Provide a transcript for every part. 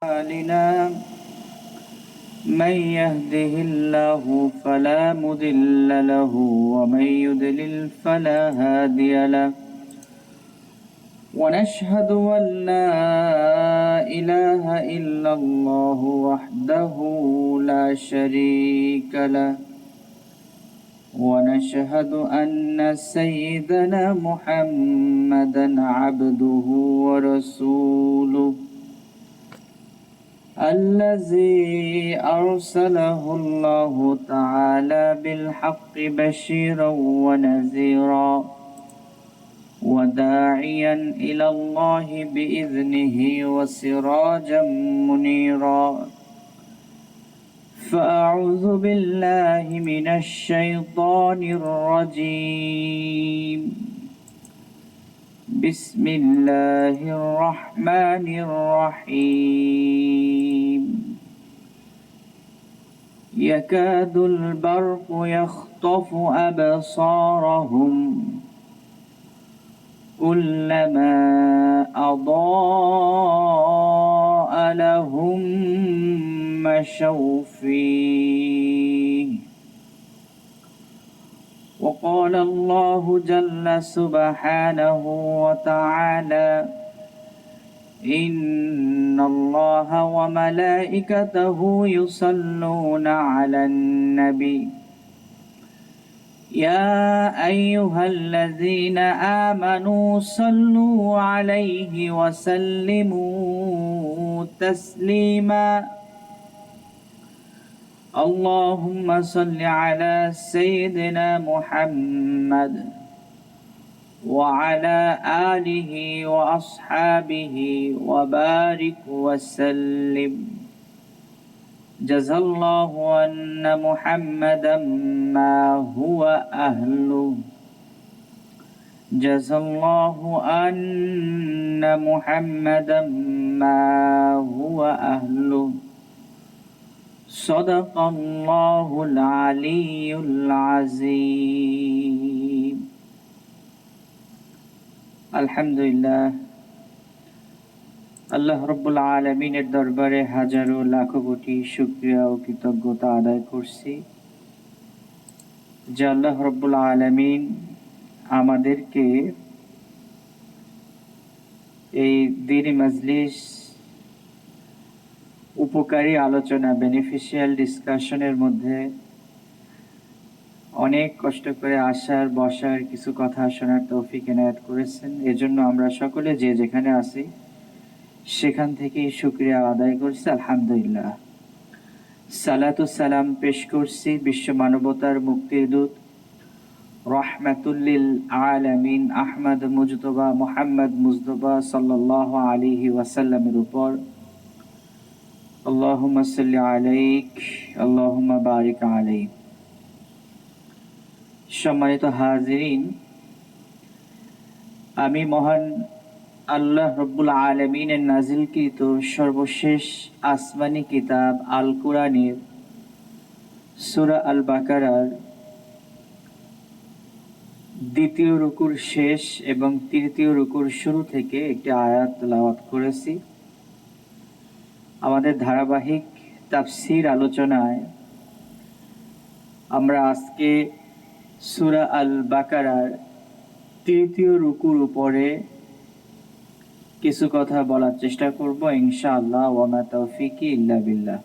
أعمالنا من يهده الله فلا مضل له ومن يضلل فلا هادي له ونشهد أن لا إله إلا الله وحده لا شريك له ونشهد أن سيدنا محمدا عبده ورسوله الذي أرسله الله تعالى بالحق بشيرا ونذيرا وداعيا إلى الله بإذنه وسراجا منيرا فأعوذ بالله من الشيطان الرجيم بسم الله الرحمن الرحيم يكاد البرق يخطف أبصارهم كلما أضاء لهم مشوا فيه وقال الله جل سبحانه وتعالى إن الله وملائكته يصلون على النبي يا أيها الذين آمنوا صلوا عليه وسلموا تسليما اللهم صل على سيدنا محمد وعلى آله وأصحابه وبارك وسلم جزا الله أن محمدا ما هو أهله جزا الله أن محمدا ما هو أهله صدق الله العلي العظيم আলহামদুলিল্লাহ আল্লাহ রব্বুল আলামিনের দরবারে হাজারো লাখো কোটি শুকরিয়া ও কৃতজ্ঞতা আদায় করছি যে আল্লাহ রব্বুল আলামিন আমাদেরকে এই দ্বীনি মাজলিস উপকারী আলোচনা বেনিফিশিয়াল ডিসকাশনের মধ্যে অনেক কষ্ট করে আসার বসার কিছু কথা শোনার তৌফিক এনায়েত করেছেন। এজন্য আমরা সকলে যে যেখানে আছি সেখান থেকেই শুকরিয়া আদায় করছি আলহামদুলিল্লাহ। সালাতু সালাম পেশ করছি বিশ্ব মানবতার মুক্তির দূত রাহমাতুল আলামিন আহমদ মুজতবা মুহাম্মদ মুজতবা সাল্লাল্লাহু আলাইহি ওয়াসাল্লামের উপর। আল্লাহুম্মা সাল্লি আলাইক আল্লাহুম্মা বারিক আলাইক। সম্মানিত হাজিরিন, আমি মহান আল্লাহ রব্বুল আলামিনের নাজিলকৃত সর্বশেষ আসমানি কিতাব আল কুরআনের সূরা আল বাকারার দ্বিতীয় রুকুর শেষ এবং তৃতীয় রুকুর শুরু থেকে একটি আয়াত তেলাওয়াত করেছি। আমাদের ধারাবাহিক তাফসীর আলোচনায় আমরা আজকে সূরা আল বাকারার তৃতীয় রুকুর উপরে কিছু কথা বলার চেষ্টা করব ইনশাআল্লাহ। ওয়া মা তাওফীকি ইল্লা বিল্লাহ।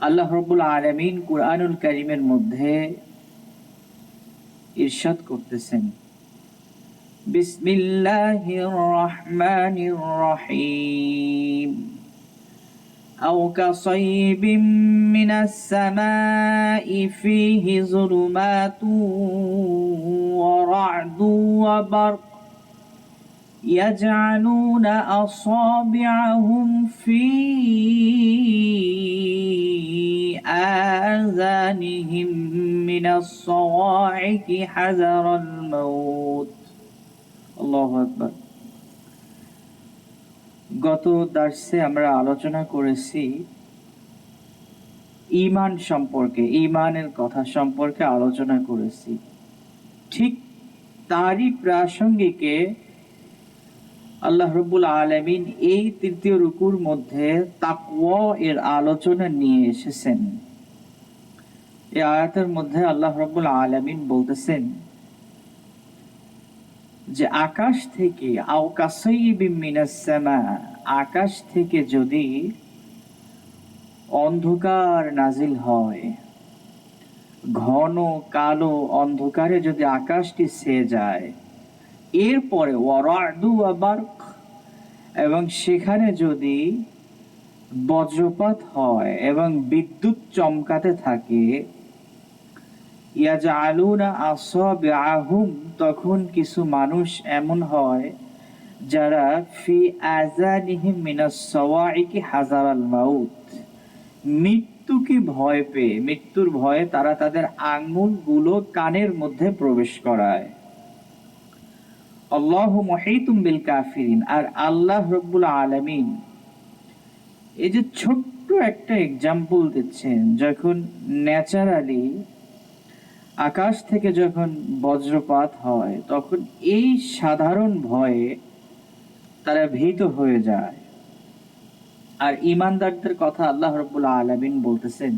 আল্লাহ রাব্বুল আলামিন কুরআনুল কারীমের মধ্যে ইরশাদ করতেছেন, বিসমিল্লাহির রহমানির রহিম أو كصيب من السماء فيه ظلمات ورعد وبرق يجعلون أصابعهم في آذانهم من الصواعق حذر الموت الله أكبر। গত দার্সে আমরা আলোচনা করেছি ঈমান সম্পর্কে, ঈমানের কথা সম্পর্কে আলোচনা করেছি। ঠিক তারই প্রাসঙ্গিকে আল্লাহ রাব্বুল আলামিন এই তৃতীয় রুকুর মধ্যে তাকওয়া এর আলোচনা নিয়ে এসেছেন। এই আয়াতের মধ্যে আল্লাহ রাব্বুল আলামিন বলতেছেন যে আকাশ থেকে আও কাসাইবিম মিনাস সামা, আকাশ থেকে যদি অন্ধকার নাজিল হয়, ঘন কালো অন্ধকারে যদি আকাশটি ছেয়ে যায়, এরপরে ওয়ারাদু ওয়া বারক, এবং সেখানে যদি বজ্রপাত হয় এবং বিদ্যুৎ চমকাতে থাকে, ইয়াজআলুনা আসাবিআহুম, তখন কিছু মানুষ এমন হয় যারা ফি আযানিহিম মিনাস সাওয়াইকি হাযারাল মাউত, মৃত্যুকে ভয় পেয়ে, মৃত্যুর ভয়ে তারা তাদের আঙ্গুলগুলো কানের মধ্যে প্রবেশ করায়। আল্লাহু মুহীতুম বিল কাফিরিন, আর আল্লাহ রাব্বুল আলামিন এই যে ছোট্ট একটা এক্সাম্পল দিচ্ছেন, যখন ন্যাচারালি আকাশ থেকে যখন বজ্রপাত হয়, তখন এই সাধারণ ভয়ে তারা ভীত হয়ে যায়। আর ঈমানদারদের কথা আল্লাহ রাব্বুল আলামিন বলতেছেন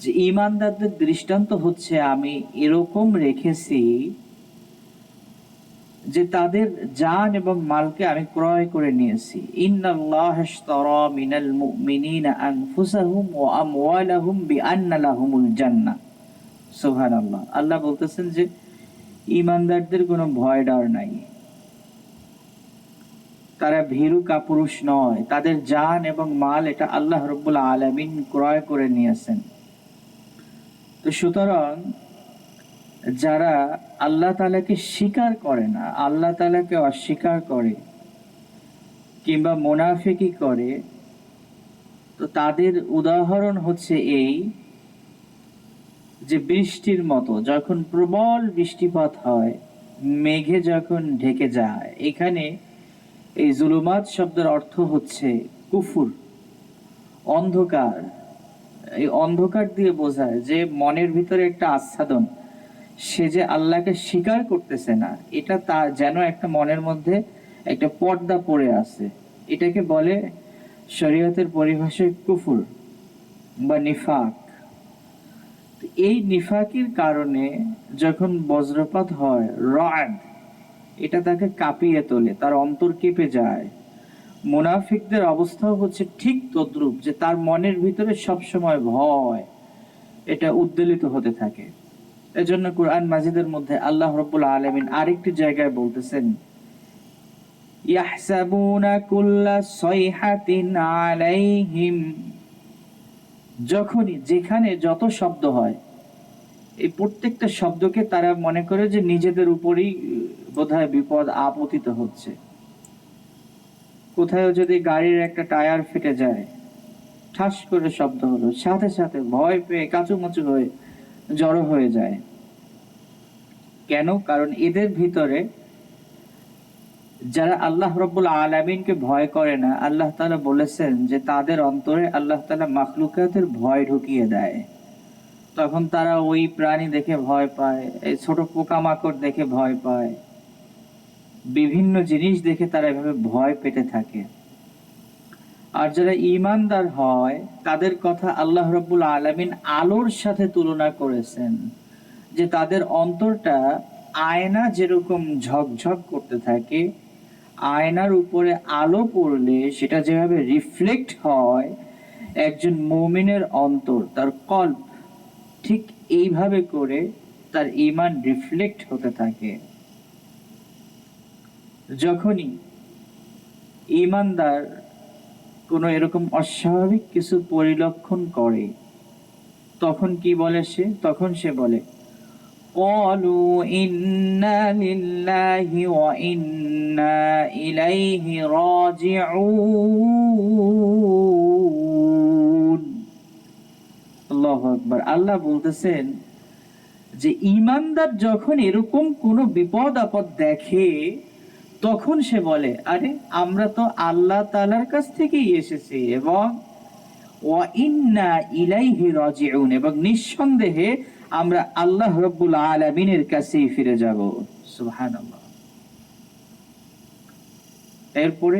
যে ঈমানদারদের দৃষ্টান্ত হচ্ছে আমি এরকম রেখেছি যে তাদের জান এবং মালকে আমি ক্রয় করে নিয়েছি। ইন্নাল্লাহা ইশতারা মিনাল মুমিনিনা আনফুসাহুম ওয়া আমওয়ালাহুম বিআন্না লাহুমুল জান্নাহ। সুবহানাল্লাহ। আল্লাহ বলতেছেন যে ঈমানদারদের কোনো ভয় ডর নাই, তারা ভীরু কাপুরুষ নয়, তাদের জান এবং মাল এটা আল্লাহ রাব্বুল আলামিন ক্রয় করে নিয়েছেন। তো সুতরাং যারা আল্লাহ তাআলাকে স্বীকার করে না, আল্লাহ তাআলাকে অস্বীকার করে কিংবা মুনাফিকি করে, তো তাদের উদাহরণ হচ্ছে এই যে বৃষ্টির মতো, যখন প্রবল বৃষ্টিপাত হয়, মেঘে যখন ঢেকে যায়। এখানে এই জুলুমাত শব্দের অর্থ হচ্ছে কুফর, অন্ধকার। এই অন্ধকার দিয়ে বোঝায় যে মনের ভিতরে একটা আচ্ছাদন, সে যে আল্লাহকে স্বীকার করতেছে না, এটা তার যেন একটা মনের মধ্যে একটা পর্দা পড়ে আছে। এটাকে বলে শরীয়তের পরিভাষায় কুফর বা নিফাক। এই নিফাকের কারণে যখন বজ্রপাত হয়, রাদ, এটা তাকে কাঁপিয়ে তোলে, তার অন্তর কেঁপে যায়। মুনাফিকদের অবস্থাও হচ্ছে ঠিক তদ্রূপ, যে তার মনের ভিতরে সবসময় ভয় এটা উদ্বেলিত হতে থাকে। এজন্য কুরআন মাজিদের মধ্যে আল্লাহ রাব্বুল আলামিন আরেকটি জায়গায় বলতেছেন, ইয়াহসাবুনা কুল্লা সাইহাতিন আলাইহিম, যখনই যেখানে যত শব্দ হয়, এই প্রত্যেকটা শব্দকে তারা মনে করে যে নিজেদের উপরই বোধহয় বিপদ আপতিত হচ্ছে। কোথাও যদি গাড়ির একটা টায়ার ফেটে যায়, ঠাস করে শব্দ হলো, সাথে সাথে ভয় পেয়ে কাঁচুমাচু হয়ে জড়ো হয়ে যায়। কেন? কারণ এদের ভিতরে যারা আল্লাহ রাব্বুল আলামিনকে ভয় করে না, আল্লাহ তাআলা বলেছেন যে তাদের অন্তরে আল্লাহ তাআলা মাখলুকাতের ভয় ঢুকিয়ে দেয়। তখন তারা ওই প্রাণী দেখে ভয় পায়, এই ছোট পোকামাকড় দেখে ভয় পায়, বিভিন্ন জিনিস দেখে তারা এভাবে ভয় পেতে থাকে। আর যারা ঈমানদার হয়, তাদের কথা আল্লাহ রাব্বুল আলামিন আলোর সাথে তুলনা করেছেন, যে তাদের অন্তরটা আয়না যেরকম ঝকঝক করতে থাকে, আয়নার উপরে আলো পড়লে সেটা যেভাবে রিফ্লেক্ট হয়, একজন মুমিনের অন্তর, তার কল্ব, ঠিক এইভাবে করে তার ঈমান রিফ্লেক্ট হতে থাকে। যখনই ঈমানদার কোনো এরকম অস্বাভাবিক কিছু পরিলক্ষণ করে, তখন কি বলে সে? তখন সে বলে, ক্বালু ইন্না লিল্লাহি ওয়া ইন্না ইলাইহি রাজিউন। আল্লাহু আকবার। আল্লাহ বলতেছেন যে ঈমানদার যখন এরকম কোনো বিপদ আপদ দেখে, তখন সে বলে, আরে আমরা তো আল্লাহ তাআলার কাছ থেকেই এসেছি, এবং ওয়া ইন্না ইলাইহি রাজিউন, এবং নিঃসন্দেহে আমরা আল্লাহ রাব্বুল আলামিনের কাছেই ফিরে যাব। সুবহানাল্লাহ। এরপরে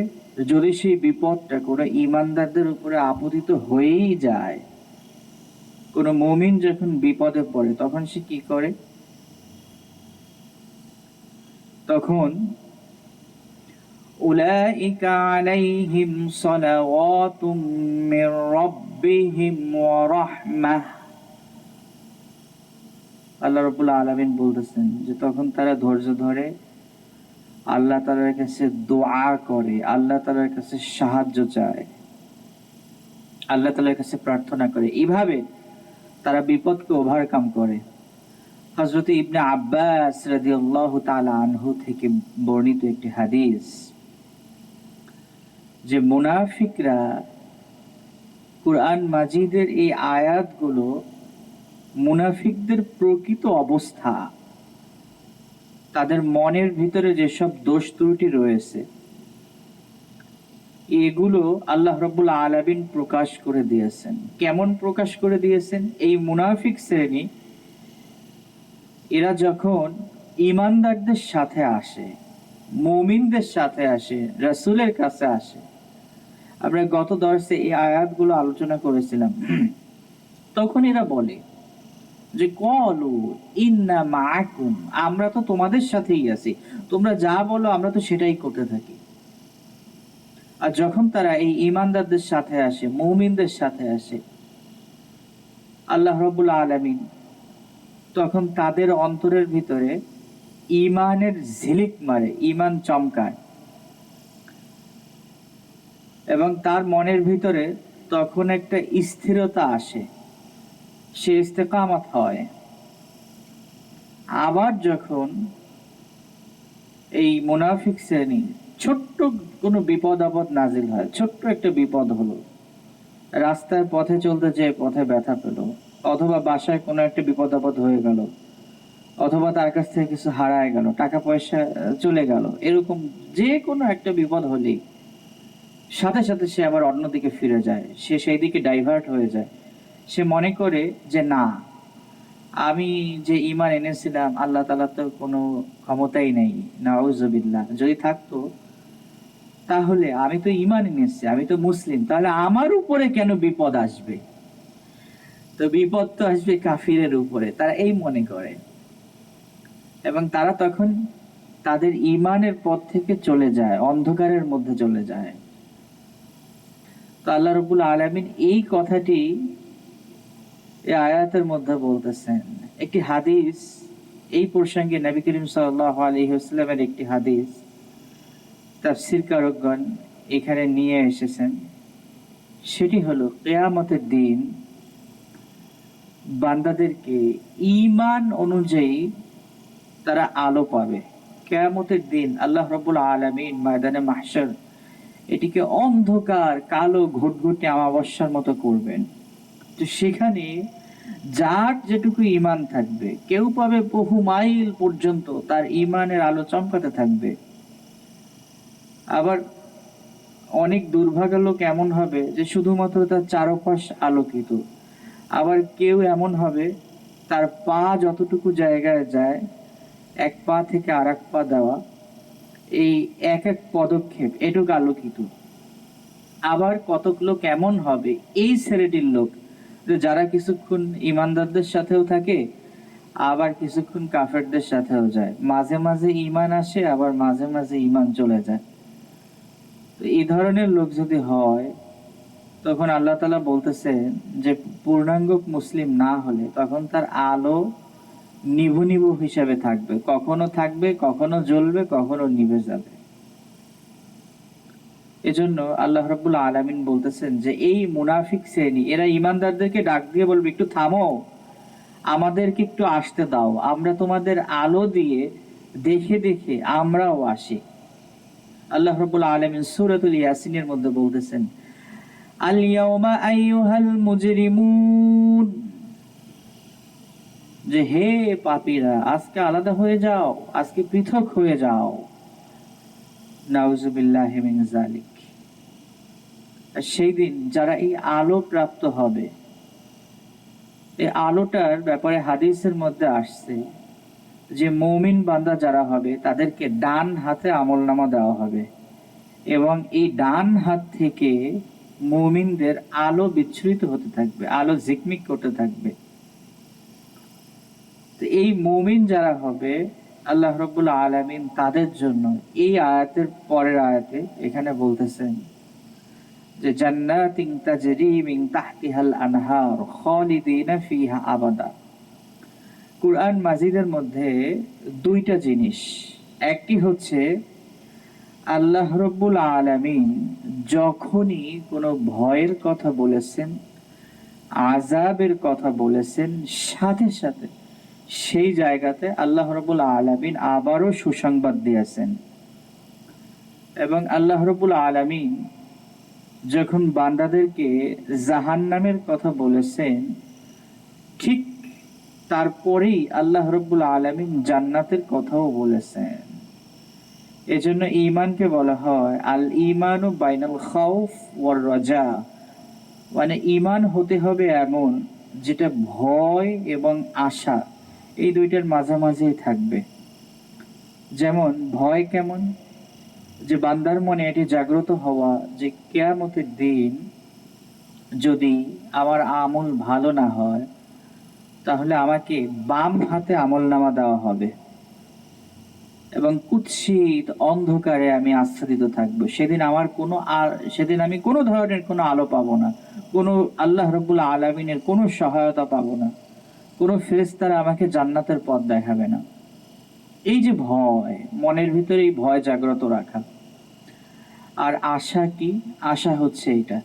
যদি সেই বিপদটা কোনো ইমানদারদের উপরে আপতিত হয়েই যায়, কোনো মুমিন যখন বিপদে পড়ে তখন সে কি করে? তখন উলাইকা আলাইহিম সালাওয়াতুম মির রাব্বিহিম ওয়া রাহমাহ, আল্লাহ রাব্বুল আলামিন বলতেছেন যে তখন তারা ধৈর্য ধরে, আল্লাহ তাআলার কাছে দোয়া করে, আল্লাহ তাআলার কাছে সাহায্য চায়, আল্লাহ তাআলার কাছে প্রার্থনা করে, এইভাবে তারা বিপদকে ওভারকাম করে। হযরত ইবনে আব্বাস রাদিয়াল্লাহু তাআলা আনহু থেকে বর্ণিত একটি হাদিস, যে মুনাফিকরা কুরআন মাজিদের এই আয়াতগুলো মুনাফিকদের প্রকৃত অবস্থা, তাদের মনের ভিতরে যেসব দোষ ত্রুটি রয়েছে এগুলো আল্লাহ রাব্বুল আলামিন প্রকাশ করে দিয়েছেন। কেমন প্রকাশ করে দিয়েছেন? এই মুনাফিক শ্রেণী এরা যখন ঈমানদারদের সাথে আসে, মুমিনদের সাথে আসে, রাসূলের কাছে আসে, আমরা গত দর্শে এই আয়াতগুলো আলোচনা করেছিলাম, তখন এরা বলে যে ক্বালু ইন্না মাআকুম, আমরা তো তোমাদের সাথেই আছি, তোমরা যা বলো আমরা তো সেটাই করতে থাকি। আর যখন তারা এই ঈমানদারদের সাথে আসে, মুমিনদের সাথে আসে, আল্লাহ রাব্বুল আলামিন তখন তাদের অন্তরের ভিতরে ঈমানের ঝিলিক মারে, ঈমান চমকায়, এবং তার মনের ভিতরে তখন একটা স্থিরতা আসে, সে ইস্তেকামত হয়। আবার যখন এই মুনাফিক শ্রেণী ছোট্ট কোনো বিপদ আপদ নাজিল হয়, ছোট্ট একটা বিপদ হলো, রাস্তায় পথে চলতে যেয়ে পথে ব্যথা পেল, অথবা বাসায় কোনো একটা বিপদ আপদ হয়ে গেল, অথবা তার কাছ থেকে কিছু হারায় গেল, টাকা পয়সা চলে গেল, এরকম যে কোনো একটা বিপদ হলেই সাথে সাথে সে আবার অন্যদিকে ফিরে যায়, সে সেই দিকে ডাইভার্ট হয়ে যায়। সে মনে করে যে না, আমি যে ঈমান এনেছিলাম আল্লাহ তাআলা তো কোনো ক্ষমতাই নেই, নাউজুবিল্লাহ, যদি থাকতো তাহলে আমি তো ঈমান এনেছি, আমি তো মুসলিম, তাহলে আমার উপরে কেন বিপদ আসবে? তো বিপদ তো আসবে কাফিরের উপরে, তারা এই মনে করে, এবং তারা তখন তাদের ঈমানের পথ থেকে চলে যায়, অন্ধকারের মধ্যে চলে যায়। তো আল্লাহ রাব্বুল আলামিন এই কথাটি এই আয়াতের মধ্যে বলতেছেন। একটি হাদিস এই প্রসঙ্গে, নবী করিম সাল্লাল্লাহু আলাইহি ওয়াসাল্লামের একটি হাদিস তাফসীরকারকগণ এখানে নিয়ে এসেছেন। সেটি হলো কিয়ামতের দিন বান্দাদেরকে ঈমান অনুযায়ী তারা আলো পাবে। কিয়ামতের দিন আল্লাহ রাব্বুল আলামিন ময়দানে মাহশর এটিকে অন্ধকার কালো ঘুটঘুটে অমাবস্যার মতো করবেন। তো সেখানে যার যেটুকু ঈমান থাকবে, কেউ পাবে বহু মাইল পর্যন্ত তার ঈমানের আলো চমকাতে থাকবে। আবার অনেক দুর্ভাগা লোক এমন হবে যে শুধুমাত্র তার চারপাশ আলোকিত। আবার কেউ এমন হবে তার পা যতটুকু জায়গায় যায়, এক পা থেকে আর এক পা দেওয়া, এই এক এক পদক্ষেপ এটুকু আলোকিত। আবার কতক লোক এমন হবে, এই শ্রেণীর লোক, যে যারা কিছুক্ষণ ঈমানদারদের সাথেও থাকে, আবার কিছুক্ষণ কাফেরদের সাথেও যায়, মাঝে মাঝে ঈমান আসে, আবার মাঝে মাঝে ঈমান চলে যায়। তো এই ধরনের লোক যদি হয়, তখন আল্লাহ তাআলা বলতেছেন যে পূর্ণাঙ্গ মুসলিম না হলে তখন তার আলো নিভু নিভু হিসাবে থাকবে, কখনো থাকবে, কখনো জ্বলবে, কখনো নিভে যাবে। এজন্য আল্লাহ রাব্বুল আলামিন বলতেছেন যে এই মুনাফিক শ্রেণী এরা ঈমানদারদেরকে ডাক দিয়ে বলবে, একটু থামো, আমাদেরকে একটু আসতে দাও, আমরা তোমাদের আলো দিয়ে দেখে দেখে আমরাও আসি। আল্লাহ রাব্বুল আলামিন সূরাতুল ইয়াসিনের মধ্যে বলতেছেন, আল ইয়াউমা আইয়ুহাল মুজরিমুন, যে হে পাপীরা, আজকে আলাদা হয়ে যাও, আজকে পৃথক হয়ে যাও। নাউজুবিল্লাহি মিন যালিক। সেই দিন যারা এই আলো প্রাপ্ত হবে, এই আলোটার ব্যাপারে হাদিসের মধ্যে আসছে যে মুমিন বান্দা যারা হবে তাদেরকে ডান হাতে আমলনামা দেওয়া হবে, এবং এই ডান হাত থেকে মুমিনদের আলো বিচ্ছুরিত হতে থাকবে, আলো ঝিকমিক করতে থাকবে। তো এই মুমিন যারা হবে আল্লাহ রাব্বুল আলামিন তাদের জন্য এই আয়াতের পরের আয়াতে এখানে বলতেছেন যে জান্নাতিন তাজরি মিন তাহতিহাল আনহার খালিদিনা ফিহা আবাদা। কুরআন মাজিদের মধ্যে দুইটা জিনিস, একটি হচ্ছে আল্লাহ রাব্বুল আলামিন যখনই কোনো ভয়ের কথা বলেছেন, আযাবের কথা বলেছেন, সাথে সাথে সেই জায়গাতে আল্লাহ রাব্বুল আলামিন আবারও সুসংবাদ দিয়েছেন। এবং আল্লাহ রাব্বুল আলামিন যখন বান্দাদেরকে জাহান্নামের কথা বলেছেন, ঠিক তারপরেই আল্লাহ রাব্বুল আলামিন জান্নাতের কথাও বলেছেন। এজন্য ঈমানকে বলা হয় আল ঈমানু বাইনাল খাউফ ওয়ার রাজা, মানে ঈমান হতে হবে এমন যেটা ভয় এবং আশা এই দুইটার মাঝামাঝি থাকবে। যেমন ভয় কেমন, যে বান্দার মনে এটি জাগ্রত হওয়া যে কিয়ামতের দিন যদি আমার আমল ভালো না হয় তাহলে আমাকে বাম হাতে আমলনামা দেওয়া হবে এবং কুৎসিত অন্ধকারে আমি আচ্ছাদিত থাকবো। সেদিন আমি কোনো ধরনের কোনো আলো পাবো না, কোনো আল্লাহ রাব্বুল আলামিনের কোনো সহায়তা পাবো না, কোনো ফেরেশতারা আমাকে জান্নাতের পথ দেখাবে না। এই যে ভয়, মনের ভিতরে এই ভয় জাগ্রত রাখা। আর আশা কি? আশা হচ্ছে এটা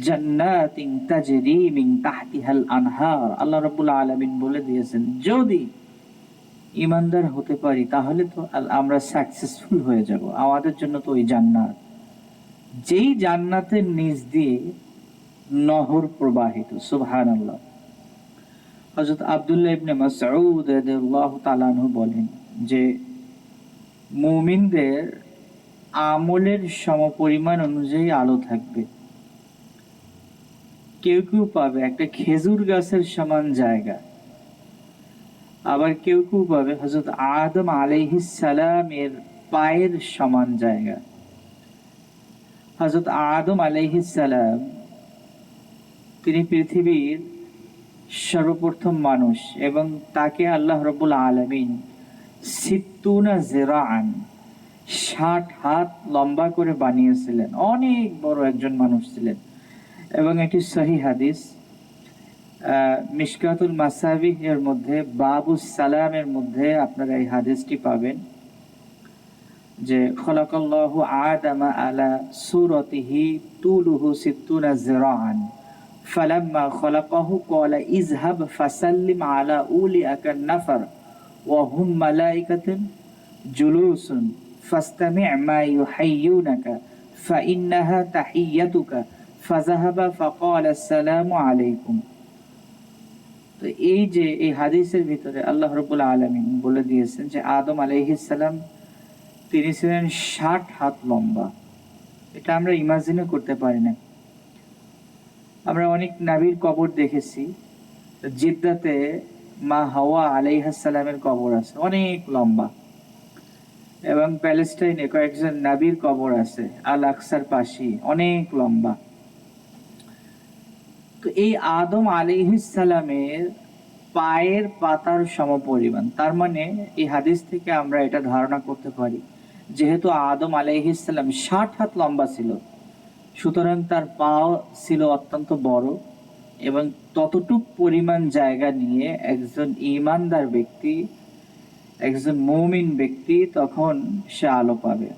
জান্নাতিন তাজরি মিন তাহতিহাল আনহার। আল্লাহ রাব্বুল আলামিন বলে দিয়েছেন যদি ইমানদার হতে পারি তাহলে তো আমরা সাকসেসফুল হয়ে যাব, আমাদের জন্য তো ওই জান্নাত, যেই জান্নাতের নিচ দিয়ে নহর প্রবাহিত। সুবহানাল্লাহ। হযরত আব্দুল্লাহ ইবনে মাসউদ রাদিয়াল্লাহু তাআলা আনহু বলেন যে মুমিনদের আমলের সমপরিমাণ অনুযায়ী আলো থাকবে। কেউ কেউ পাবে একটা খেজুর গাছের সমান জায়গা, আবার কেউ কেউ পাবে হযরত আদম আলাইহিস সালামের পায়ের সমান জায়গা। হযরত আদম আলাইহিস সালাম তিনি পৃথিবীর সর্বপ্রথম মানুষ এবং তাকে আল্লাহ রাব্বুল আলামিন সিত্তুনা জিরাআন ৬০ হাত লম্বা করে বানিয়েছিলেন। অনেক বড় একজন মানুষ ছিলেন। এবং এটি সহিহ হাদিস, মিশকাতুল মাসাবিহ এর মধ্যে বাবুস সালামের মধ্যে আপনারা এই হাদিসটি পাবেন যে খলাকাল্লাহু আদামা আলা সূরাতিহি তুলুহু সিত্তুনা জিরাআন ফালাম্মা খলাকাহু ক্বালা ইযহাব ফাসাল্লিম আলা উলিয়াকা নাফার ওয়া হুম মালাইকাতুন জুলুসুন ফাস্তামি' মা ইউহাইয়ুনাকা ফাইন্নাহা তাহিয়াতুকা ফাযাহাবা ফাকালা আসসালামু আলাইকুম। তো এই যে এই হাদিসের ভিতরে আল্লাহ রাব্বুল আলামিন বলে দিয়েছেন যে আদম আলাইহিস সালাম তিনি ছিলেন ৬০ হাত লম্বা। এটা আমরা ইমাজিনও করতে পারি না। আমরা অনেক নবীর কবর দেখেছি, জিদ্দাতে মা হাওয়া আলাইহিস সালামের কবর আছে, অনেক লম্বা। এবং প্যালেস্টাইনে কয়েকজন নবীর কবর আছে আল আকসার পাশে, অনেক লম্বা। তো এই আদম আলাইহিস সালামের পায়ের পাতার সমপরিমাণ, তার মানে এই হাদিস থেকে আমরা এটা ধারণা করতে পারি যেহেতু আদম আলাইহিস সালাম ৬০ হাত লম্বা ছিল, সুতরাং তার পা ছিল অত্যন্ত বড় এবং ততটুক পরিমাণ জায়গা নিয়ে একজন ঈমানদার ব্যক্তি, একজন মুমিন ব্যক্তি তখন সে আলো পাবে।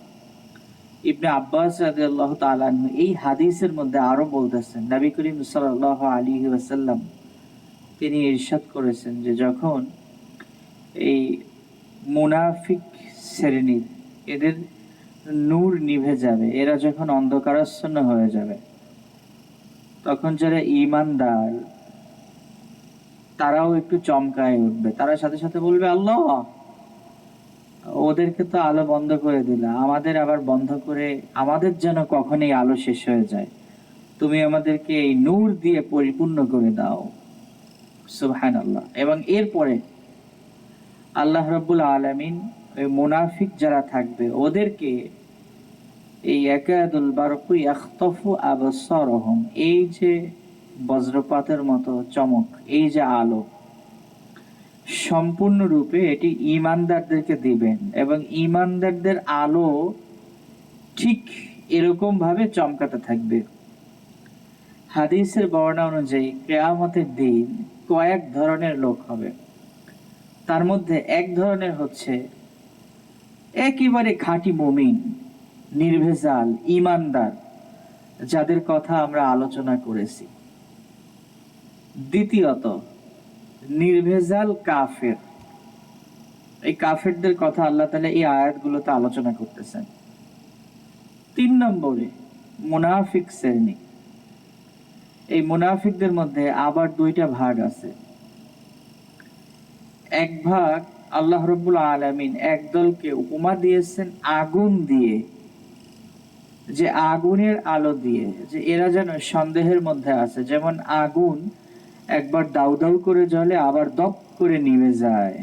ইবনে আব্বাস রাদিয়াল্লাহু তাআলা আনহু এই হাদিসের মধ্যে আরো বলতেছেন, নবী করিম সাল্লাল্লাহু আলাইহি ওয়াসাল্লাম তিনি ইরশাদ করেছেন যে যখন এই মুনাফিক শ্রেণীর এদের নূর নিভে যাবে, এরা যখন অন্ধকারাচ্ছন্ন হয়ে যাবে, তখন যারা ঈমানদার তারাও একটু চমকায় উঠবে। তারা সাথে সাথে বলবে আল্লাহ, ওদেরকে তো আলো বন্ধ করে দিলা, আমাদের আবার বন্ধ করে, আমাদের যেন কখনই আলো শেষ হয়ে যায়, তুমি আমাদেরকে এই নূর দিয়ে পরিপূর্ণ করে দাও। সুবহানাল্লাহ। এবং এরপরে আল্লাহ রাব্বুল আলামিন ওই মুনাফিক যারা থাকবে ওদেরকে এই ইয়াকাদুল বারকু ইয়াখতাফু আবসারহুম, এই যে বজ্রপাতের মতো চমক, এই যে আলো, সম্পূর্ণরূপে এটি ঈমানদারদেরকে দিবেন এবং ঈমানদারদের আলো ঠিক এরকম ভাবে চমকাতে থাকবে। হাদিসের বর্ণনা অনুযায়ী কিয়ামতের দিন কয়েক ধরনের লোক হবে। তার মধ্যে এক ধরনের হচ্ছে একেবারে খাঁটি মুমিন, নির্ভেজাল ঈমানদার, যাদের কথা আমরা আলোচনা করেছি। দ্বিতীয়ত নির্ভেজাল কাফের। এই কাফেরদের কথা আল্লাহ তাআলা এই আয়াতগুলোতে আলোচনা করতেছেন। 3 নম্বরে মুনাফিক শ্রেণী। এই মুনাফিকদের মধ্যে আবার 2টা ভাগ আছে। এক ভাগ আল্লাহ রাব্বুল আলামিন একদলকে উপমা দিয়েছেন আগুন দিয়ে, যে আগুনের আলো দিয়ে, যে এরা যেন সন্দেহের মধ্যে আছে, যেমন আগুন একবার দাউ দাউ করে জ্বলে আবার দপ করে নিভে যায়।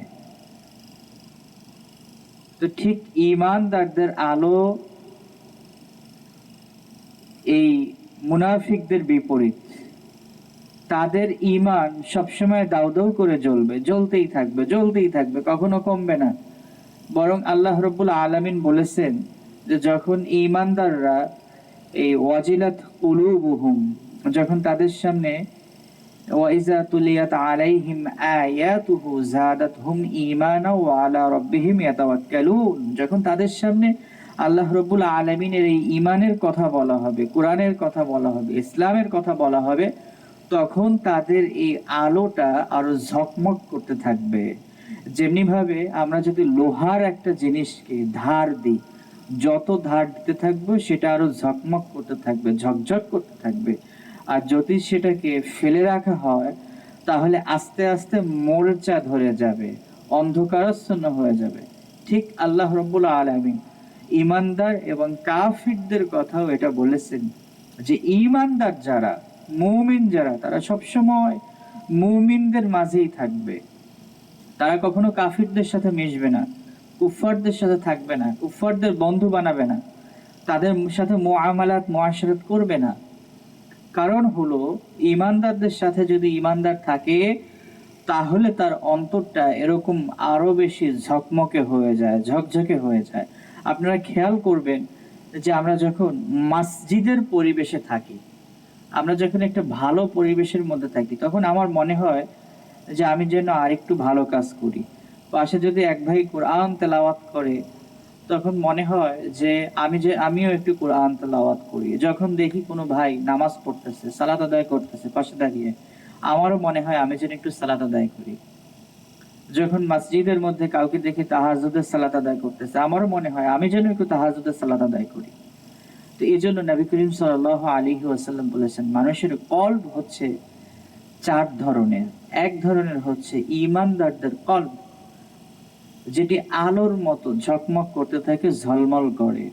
তো ঠিক ঈমানদারদের আলো এই মুনাফিকদের বিপরীত। তাদের ঈমান সবসময় দাউ দাউ করে জ্বলবে, জ্বলতেই থাকবে, জ্বলতেই থাকবে, কখনো কমবে না। বরং আল্লাহ রাব্বুল আলামিন বলেছেন যে যখন ঈমানদাররা এই ওয়াজিলাত কুলুবুহুম, যখন তাদের সামনে ওয়াইজা তুলিয়াত আলাইহিম আয়াতুহু যাদাতহুম ঈমানা ওয়া আলা রাব্বিহিম ইয়াতাওয়াক্কালুন, যখন তাদের সামনে আল্লাহ রাব্বুল আলামিনের এই ঈমানের কথা বলা হবে, কোরআনের কথা বলা হবে, ইসলামের কথা বলা হবে, তখন তাদের এই আলোটা আরো ঝকমক করতে থাকবে। যেমনি ভাবে আমরা যদি লোহার একটা জিনিসকে ধার দিই, যত ধার দিতে থাকবো সেটা আরো ঝকমক করতে থাকবে, ঝকঝক করতে থাকবে। আর যদি সেটাকে ফেলে রাখা হয় তাহলে আস্তে আস্তে মোর্চা ধরে যাবে, অন্ধকারাচ্ছন্ন হয়ে যাবে। ঠিক আল্লাহ রাব্বুল আলামিন ঈমানদার এবং কাফিরদের কথাও এটা বলেছেন যে ঈমানদার যারা, মুমিন যারা, তারা সবসময় মুমিনদের মাঝেই থাকবে। তারা কখনো কাফিরদের সাথে মিশবে না, কুফফারদের সাথে থাকবে না, কুফফারদের বন্ধু বানাবে না, তাদের সাথে মুআমালাত মুআশারাত করবে না। কারণ হলো ঈমানদারদের সাথে যদি ঈমানদার থাকে তাহলে তার অন্তরটা এরকম আরো বেশি ঝকমকে হয়ে যায়, ঝকঝকে হয়ে যায়। আপনারা খেয়াল করবেন যে আমরা যখন মসজিদের পরিবেশে থাকি, আমরা যখন একটা ভালো পরিবেশের মধ্যে থাকি, তখন আমার মনে হয় যে আমি যেন আরেকটু ভালো কাজ করি। পাশে যদি এক ভাই কোরআন তেলাওয়াত করে, তখন মনে হয় যে আমিও একটু কোরআন তেলাওয়াত করি। যখন দেখি কোনো ভাই নামাজ পড়তেছে, সালাত আদায় করতেছে পাশে দাঁড়িয়ে, আমারও মনে হয় আমি যেন একটু সালাত আদায় করি। যখন মসজিদের মধ্যে কাউকে দেখি তাহাজ্জুদের সালাত আদায় করতেছে, আমারও মনে হয় আমি যেন একটু তাহাজ্জুদের সালাত আদায় করি। তো এই জন্য নবী করিম সাল্লাল্লাহু আলাইহি ওয়াসাল্লাম বলেছেন মানুষের কলব হচ্ছে 4 ধরনের। এক ধরনের হচ্ছে ঈমানদারদের কলব, যেটি আলোর মতো ঝকমক করতে থাকে, ঝলমল করে।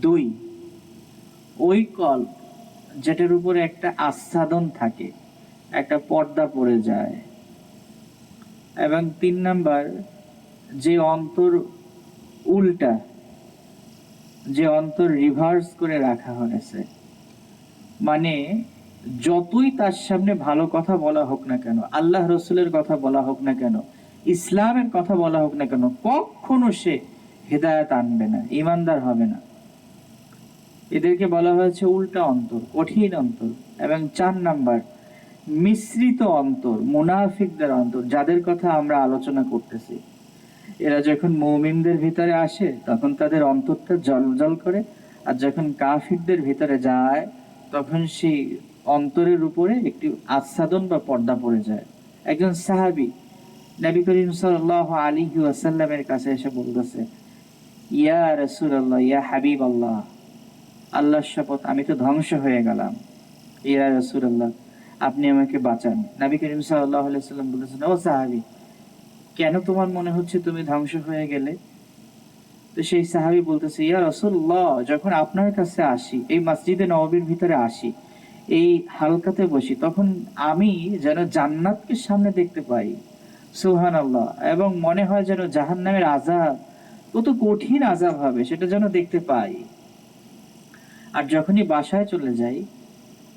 2, ওই কলব যেটার উপরে একটা আচ্ছাদন থাকে, একটা পর্দা পড়ে যায়। এবং 3 নাম্বার, যে অন্তর উল্টা, যে অন্তর রিভার্স করে রাখা হয়েছে, মানে যতই তার সামনে ভালো কথা বলা হোক না কেন, আল্লাহ রসুলের কথা বলা হোক না কেন, ইসলামের কথা বলা হোক না কেন, কখনো সে হেদায়েত আনবে না, ঈমানদার হবে না। এদেরকে বলা হয়েছে উল্টা অন্তর, কঠিন অন্তর। এবং 4 নাম্বার, মিশ্রিত অন্তর, মুনাফিকদের অন্তর, যাদের কথা আমরা আলোচনা করতেছি। এরা যখন মুমিনদের ভিতরে আসে তখন তাদের অন্তরটা জ্বলজ্বল করে, আর যখন কাফিরদের ভিতরে যায় তখন সেই অন্তরের উপরে একটি আচ্ছাদন বা পর্দা পড়ে যায়। একজন সাহাবী নবী করিম সাল্লাল্লাহু আলাইহি ওয়াসাল্লামের কাছে এসে বলতেছে, ইয়া রাসূলুল্লাহ, ইয়া হাবিবাল্লাহ, আল্লাহর শপথ আমি তো ধ্বংস হয়ে গেলাম, ইয়া রাসূলুল্লাহ আপনি আমাকে বাঁচান। নবী করিম সাল্লাল্লাহু আলাইহি ওয়াসাল্লাম বলেছেন, ও সাহাবী, কেন তোমার মনে হচ্ছে তুমি ধ্বংস হয়ে গেলে? তো সেই সাহাবী বলতেছে, ইয়া রাসূলুল্লাহ, যখন আপনার কাছে আসি, এই মসজিদে নববীর ভিতরে আসি, এই হালকাতে বসি, তখন আমি যেন জান্নাতকে সামনে দেখতে পাই, সুবহানাল্লাহ, এবং মনে হয় যেন জাহান্নামের আযাব, কত কঠিন আযাব হবে সেটা যেন দেখতে পাই। আর যখনই বাসায় চলে যাই,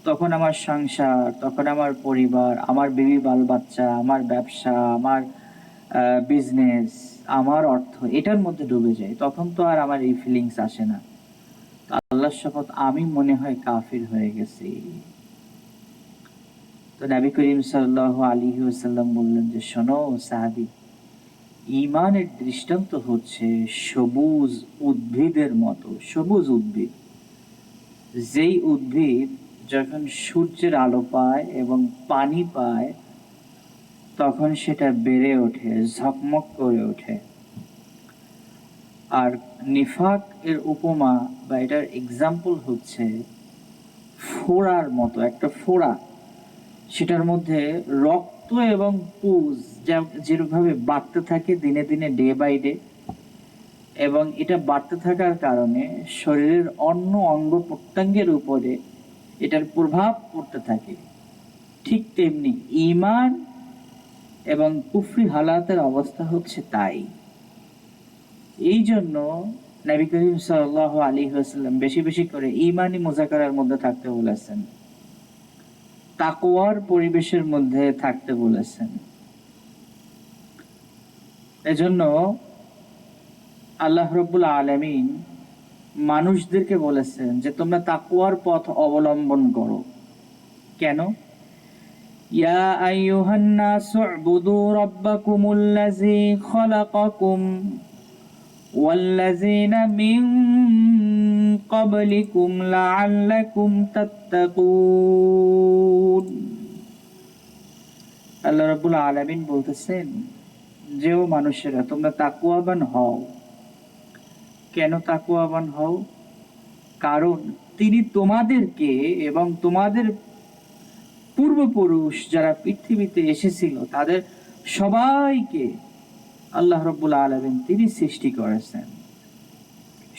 তখন আমার সংসার, তখন আমার পরিবার, আমার বিবি বাল বাচ্চা, আমার ব্যবসা, আমার বিজনেস, আমার অর্থ, এটার মধ্যে ডুবে যায়। তখন তো আর আমার এই ফিলিংস আসে না। আল্লাহর শপথ, আমি মনে হয় কাফির হয়ে গেছি। তো নবী করিম সাল্লাল্লাহু আলাইহি ওয়াসাল্লাম বললেন যে, শোনো সাহাবী, ঈমানের দৃষ্টান্ত হচ্ছে সবুজ উদ্ভিদের মতো। সবুজ উদ্ভিদ, যেই উদ্ভিদ যখন সূর্যের আলো পায় এবং পানি পায়, তখন সেটা বেড়ে ওঠে, ঝকমক করে ওঠে। আর নিফাক এর উপমা বা এটার এক্সাম্পল হচ্ছে ফোড়ার মতো। একটা ফোড়া, সেটার মধ্যে রক্ত এবং পুজ যেভাবে বাড়তে থাকে দিনে দিনে, ডে বাই ডে, এবং এটা বাড়তে থাকার কারণে শরীরের অন্য অঙ্গ প্রত্যঙ্গের উপরে এটার প্রভাব পড়তে থাকে। ঠিক তেমনি ঈমান এবং কুফরি হালাতের অবস্থা হচ্ছে তাই। এই জন্য নবী করিম সাল্লাল্লাহু আলাইহি ওয়াসাল্লাম বেশি বেশি করে ঈমানি মুযাকারার মধ্যে থাকতে বলেছেন, তাকওয়ার পরিবেশের মধ্যে থাকতে বলেছেন। এজন্য আল্লাহ রাব্বুল আলামিন মানুষদেরকে বলেছেন যে তোমরা তাকওয়ার পথ অবলম্বন করো। কেন? ইয়া আইয়ুহান নাসু উবুদু রাব্বাকুমুল্লাযী খালাকাকুম ওয়াল্লাযীনা মিন ক্বাবলিকুম লাআল্লাকুম তাত্তাকুন। আল্লাহ রাব্বুল আলামিন বলতেছেন যে, ও মানুষেরা, তোমরা তাকওয়াবান হও। কেন তাকওয়াবান হও? কারণ তিনি তোমাদেরকে এবং তোমাদের পূর্বপুরুষ যারা পৃথিবীতে এসেছিল তাদের সবাইকে আল্লাহ রাব্বুল আলামিন তিনি সৃষ্টি করেছেন।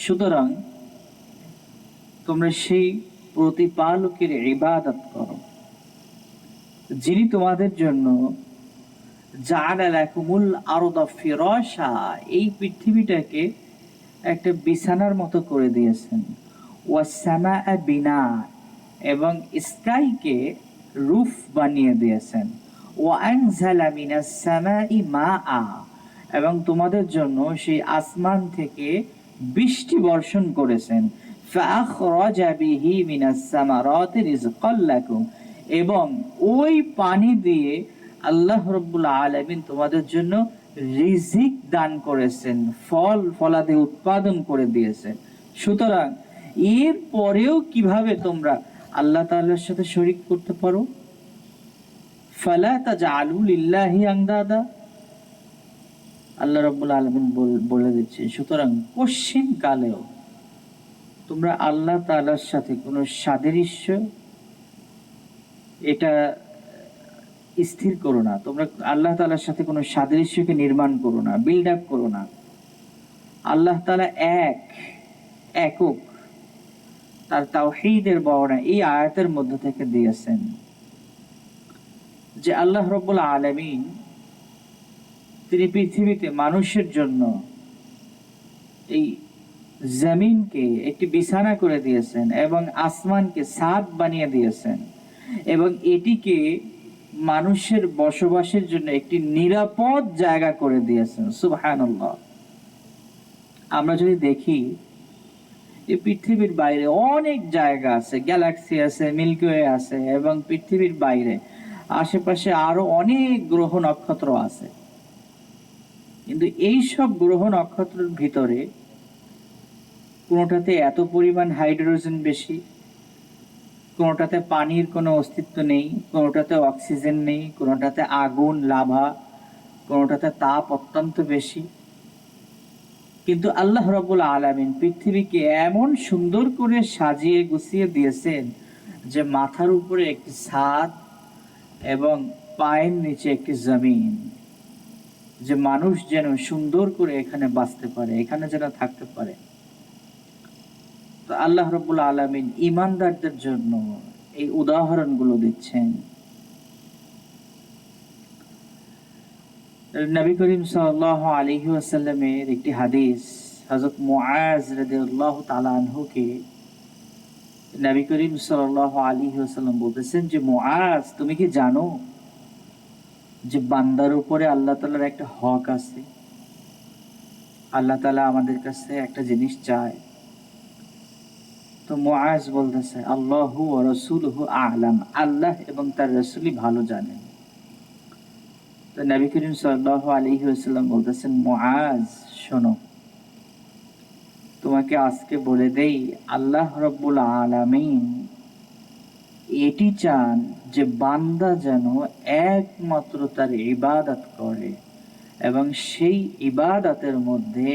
সুতরাং তোমরা সেই প্রতিপালকের ইবাদত করো, যিনি তোমাদের জন্য জাআলা লাকুমুল আরদা ফিরাশা, এই পৃথিবীটাকে একটা বিছানার মতো করে দিয়েছেন। ওয়াস সামাআ বিনা, এবং স্কাইকে রুফ বানিয়ে দিয়েছেন। ওয়া আনজালা মিনাস সামাই মাআ, এবং তোমাদের জন্য সেই আসমান থেকে বৃষ্টি বর্ষণ করেছেন। ফাআখরাজা বিহি মিনাস সামারাতি রিজকাল লাকুম, এবং ওই পানি দিয়ে আল্লাহ রাব্বুল আলামিন তোমাদের জন্য রিজিক দান করেছেন, ফল ফলাদি উৎপাদন করে দিয়েছেন। সুতরাং এর পরেও কিভাবে তোমরা আল্লাহ তাআলার সাথে শরীক করতে পারো? ফালা তাজআলু লিল্লাহি আনদাদা, আল্লাহ রাব্বুল আলামিন বলে দিচ্ছে, সুতরাং পশ্চিম কালেও তোমরা আল্লাহ তাআলার সাথে কোনো সাদৃশ্য এটা স্থির করো না। তোমরা আল্লাহ তাআলার সাথে কোনো সাদৃশ্যকে নির্মাণ করো না, বিল্ড আপ করো না। আল্লাহ তাআলা একক, তার তাওহীদের বর্ণনা এই আয়াতের মধ্যে থেকে দিয়েছেন যে আল্লাহ রাব্বুল আলামিন তিনি পৃথিবীতে মানুষের জন্য এই জমিনকে একটি বিছানা করে দিয়েছেন এবং আসমানকে ছাদ বানিয়ে দিয়েছেন, এবং এটিকে মানুষের বসবাসের জন্য একটি নিরাপদ জায়গা করে দিয়েছেন। সুবহানাল্লাহ। আমরা যদি দেখি এই পৃথিবীর বাইরে অনেক জায়গা আছে, গ্যালাক্সি আছে, মিল্কি ওয়ে আছে, এবং পৃথিবীর বাইরে আশেপাশে আরো অনেক গ্রহ নক্ষত্র আছে। কিন্তু এই সব গ্রহ নক্ষত্রের ভিতরে কোনোটাতে এত পরিমাণ হাইড্রোজেন বেশি, কোনোটাতে পানির কোনো অস্তিত্ব নেই, কোনোটাতে অক্সিজেন নেই, কোনোটাতে আগুন, লাভা, কোনোটাতে তাপ অত্যন্ত বেশি। কিন্তু আল্লাহ রাব্বুল আলামিন পৃথিবীকে এমন সুন্দর করে সাজিয়ে গুছিয়ে দিয়েছেন যে মাথার উপরে একটি ছাদ এবং পায়ের নিচে একটি জমিন, যে মানুষ যেন সুন্দর করে এখানে বাঁচতে পারে, এখানে যেন থাকতে পারে। তো আল্লাহ রাব্বুল আলামিন ঈমানদারদের জন্য এই উদাহরণগুলো দিচ্ছেন। নবী করিম সাল্লাল্লাহু আলাইহি ওয়াসাল্লামের একটি হাদিস, হযরত মুআজ রাদিয়াল্লাহু তাআলা আনহুকে নবী করিম সাল্লাল্লাহু আলাইহি ওয়াসাল্লাম বলতেছেন যে মুআজ, তুমি কি জানো যে বান্দার উপরে আল্লাহ তাআলার একটা হক আছে? আল্লাহ তাআলা আমাদের কাছে একটা জিনিস চায়। তো মুআজ বলতেছে, আল্লাহু ওয়া রাসূলুহু আ'লাম, আল্লাহ এবং তার রাসূলই ভালো জানেন। তো নবী করিম সাল্লাল্লাহু আলাইহি ওয়াসাল্লাম বলতেছেন, মুআজ শোনো, তোমাকে আজকে বলে দেই, আল্লাহ রাব্বুল আলামিন এটি চান যে বান্দা যেন একমাত্র তার ইবাদত করে এবং সেই ইবাদতের মধ্যে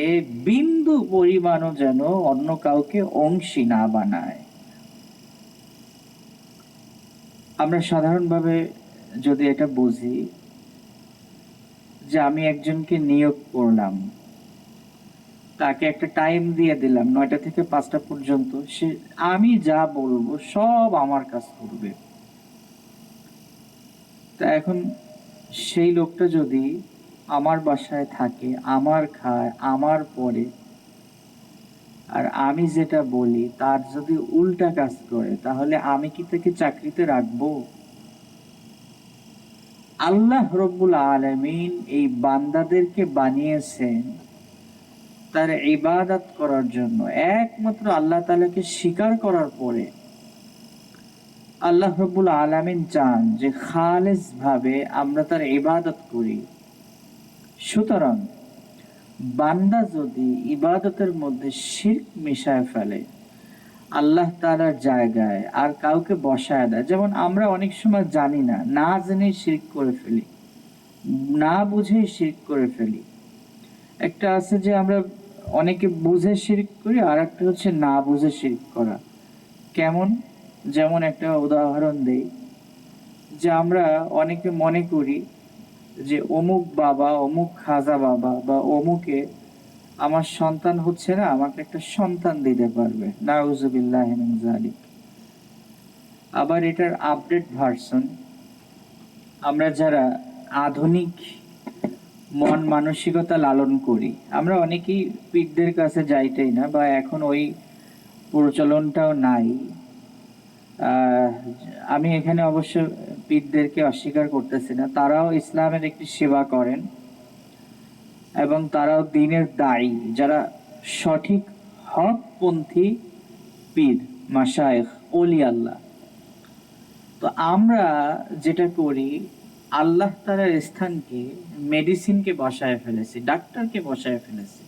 বিন্দু পরিমাণও যেন অন্য কাউকে অংশী না বানায়। আমরা সাধারণভাবে যদি এটা বুঝি যে আমি একজনকে নিয়োগ করলাম, তাকে একটা টাইম দিয়ে দিলাম ৯টা থেকে ৫টা পর্যন্ত, সে আমি যা বলবো সব আমার কাজ করবে। তা এখন সেই লোকটা যদি আমার বাসায় থাকে, আমার খায়, আমার পরে, আর আমি যেটা বলি তার যদি উল্টা কাজ করে, তাহলে আমি কি তাকে চাকরিতে রাখবো? আল্লাহ রব্বুল আলামিন এই বান্দাদেরকে বানিয়েছেন তার ইবাদত করার জন্য। একমাত্র আল্লাহ তাআলাকে স্বীকার করার পরে আল্লাহ রব্বুল আলামিন চান যে খালেস ভাবে আমরা তার ইবাদত করি। সুতরাং বান্দা যদি ইবাদতের মধ্যে শিরক মিশায় ফেলে, আল্লাহ তাআলার জায়গায় আর কাউকে বসায় দেয়, যেমন আমরা অনেক সময় জানি না, না জেনে শিরক করে ফেলি, না বুঝে শিরক করে ফেলি। একটা আছে যে আমরা অনেকে বুঝে শিরক করি, আর একটা হচ্ছে না বুঝে শিরক করা। কেমন? যেমন একটা উদাহরণ দেই, যে আমরা অনেকে মনে করি যে অমুক বাবা, অমুক খাজা বাবা বা অমুকে আমার সন্তান হচ্ছে না, আমাকে একটা সন্তান দিতে পারবে। নাউজুবিল্লাহি মিন যালিক। আবার এটার আপডেট ভার্সন, আমরা যারা আধুনিক মন মানসিকতা লালন করি, আমরা অনেকেই পীরদের কাছে যাইতেই না, বা এখন ওই প্রচলনটাও নাই। আহ, আমি এখানে অবশ্য পীরদেরকে অস্বীকার করতেছি না, তারাও ইসলামের একটি সেবা করেন এবং তারাও দ্বীনের দায়ী, যারা সঠিক হকপন্থী পীর, মাশায়েখ, ওলি আল্লাহ। তো আমরা যেটা করি, আল্লাহ তাআলার স্থানকে মেডিসিনকে বসায় ফেলেছি, ডাক্তারকে বসায় ফেলেছি।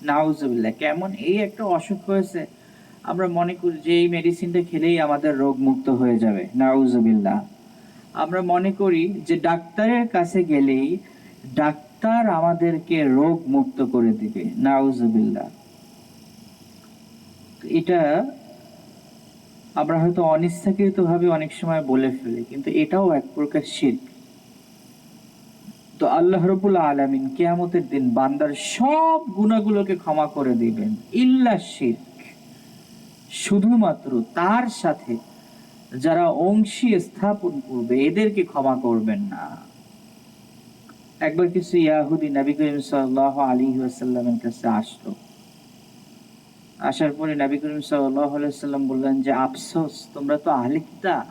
নাউজুবিল্লাহ। কেমন? এই একটা অসুখ হয়েছে, আমরা মনে করি যে এই মেডিসিনটা খেলেই আমাদের রোগ মুক্ত হয়ে যাবে। নাউজুবিল্লাহ। আমরা মনে করি যে ডাক্তারের কাছে গেলেই ডাক্তার আমাদেরকে রোগ মুক্ত করে দিবে। নাউজুবিল্লাহ। এটা আমরা হয়তো অনিচ্ছাকৃতভাবে অনেক সময় বলে ফেলি, কিন্তু এটাও এক প্রকার শিরক। তো আল্লাহ রাব্বুল আলামিন কিয়ামতের দিন বান্দার সব গুনাহগুলোকে ক্ষমা করে দিবেন, ইল্লা শিরক, শুধুমাত্র তার সাথে যারা অংশী স্থাপন করবে এদেরকে ক্ষমা করবেন না। একবার কিছু ইয়াহুদি নবী করিম সাল্লাল্লাহু আলাইহি ওয়াসাল্লামের কাছে আসলো। আসার পরে নবী করিম সাল্লাল্লাহু আলাইহি ওয়াসাল্লাম বললেন যে, আফসোস, তোমরা তো আহলে কিতাব,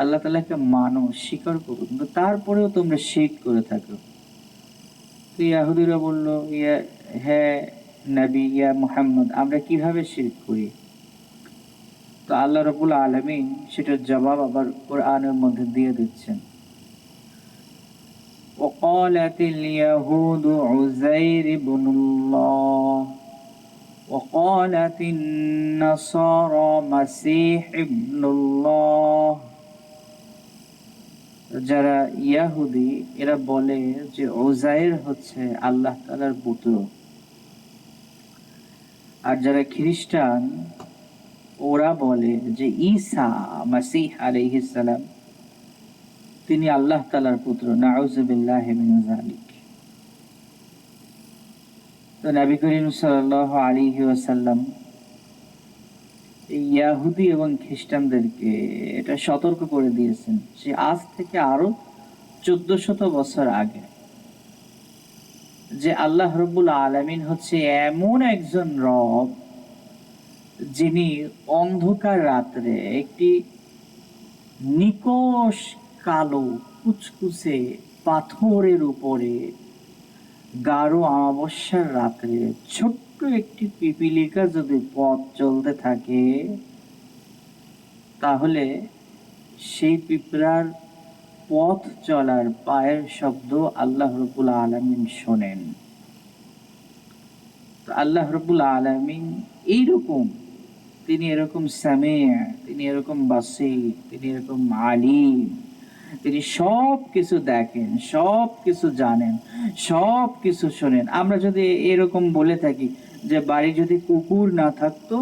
আল্লাহ তাআলাকে মানো, স্বীকার করো, কিন্তু তারপরেও তোমরা শিরক করে থাকো। তো ইয়াহুদিরা বলল, হ্যাঁ নবী, ইয়া মুহাম্মদ, আমরা কিভাবে শিরক করি? তো আল্লাহ রাব্বুল আলামিন সেটার জবাব আবার কোরআনের মধ্যে দিয়ে দিচ্ছেন। وقالت اليهود عزير بن الله وقالت النصارى مسيح ابن الله। যারা ইয়াহুদি এরা বলে যে উজাইর হচ্ছে আল্লাহ তাআলার পুত্র, আর যারা খ্রিস্টান ওরা বলে যে ঈসা মাসীহ আলাইহিস সালাম তিনি আল্লাহ তাআলার পুত্র। নাউজুবিল্লাহি মিন যালিক। তো নবী করিম সাল্লাল্লাহু আলাইহি ওয়াসাল্লাম ইয়াহুদি এবং খ্রিস্টানদেরকে এটা সতর্ক করে দিয়েছেন যে আজ থেকে আরো 1400 বছর আগে যে আল্লাহ রাব্বুল আলামিন হচ্ছে এমন একজন রব যিনি অন্ধকার রাত্রে একটি নিকষ কালো কুচকুচে পাথরের উপরে গাঢ় অমাবস্যার রাত্রে ছোট্ট একটি পিপীলিকা যদি পথ চলতে থাকে, তাহলে সেই পিঁপড়ার পথ চলার পায়ের শব্দ আল্লাহ রাব্বুল আলামিন শোনেন। তো আল্লাহ রাব্বুল আলামিন এইরকম, তিনি এরকম সামিয়া, তিনি এরকম বাসীর, তিনি এরকম আলিম, তিনি সব কিছু দেখেন, সব কিছু জানেন, সব কিছু শোনেন। আমরা যদি এরকম বলে থাকি যে বাড়ি যদি কুকুর না থাকতো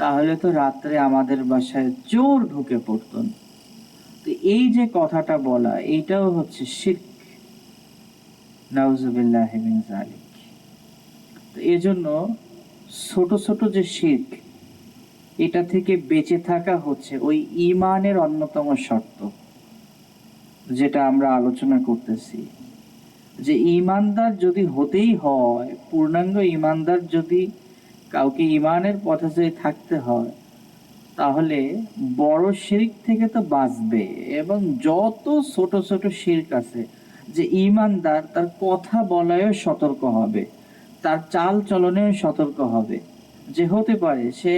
তাহলে তো রাত্রে আমাদের বাসায় চোর ঢুকে পড়তো না। তো এই যে কথাটা বলা, এইটাও হচ্ছে শিরক, নাউজুবিল্লাহি মিন যালিক। তো এজন্য ছোট ছোট যে শিরক, এটা থেকে বেঁচে থাকা হচ্ছে ওই ঈমানের অন্যতম শর্ত, যেটা আমরা আলোচনা করতেছি। যে ঈমানদার যদি হতেই হয়, পূর্ণাঙ্গ ঈমানদার যদি কাউকে ঈমানের পথে যদি থাকতে হয়, তাহলে বড় শিরক থেকে তো বাঁচবে, এবং যত ছোট ছোট শিরক আছে, যে ঈমানদার তার কথা বলায়ও সতর্ক হবে, তার চাল চলনেও সতর্ক হবে। যে হতে পারে সে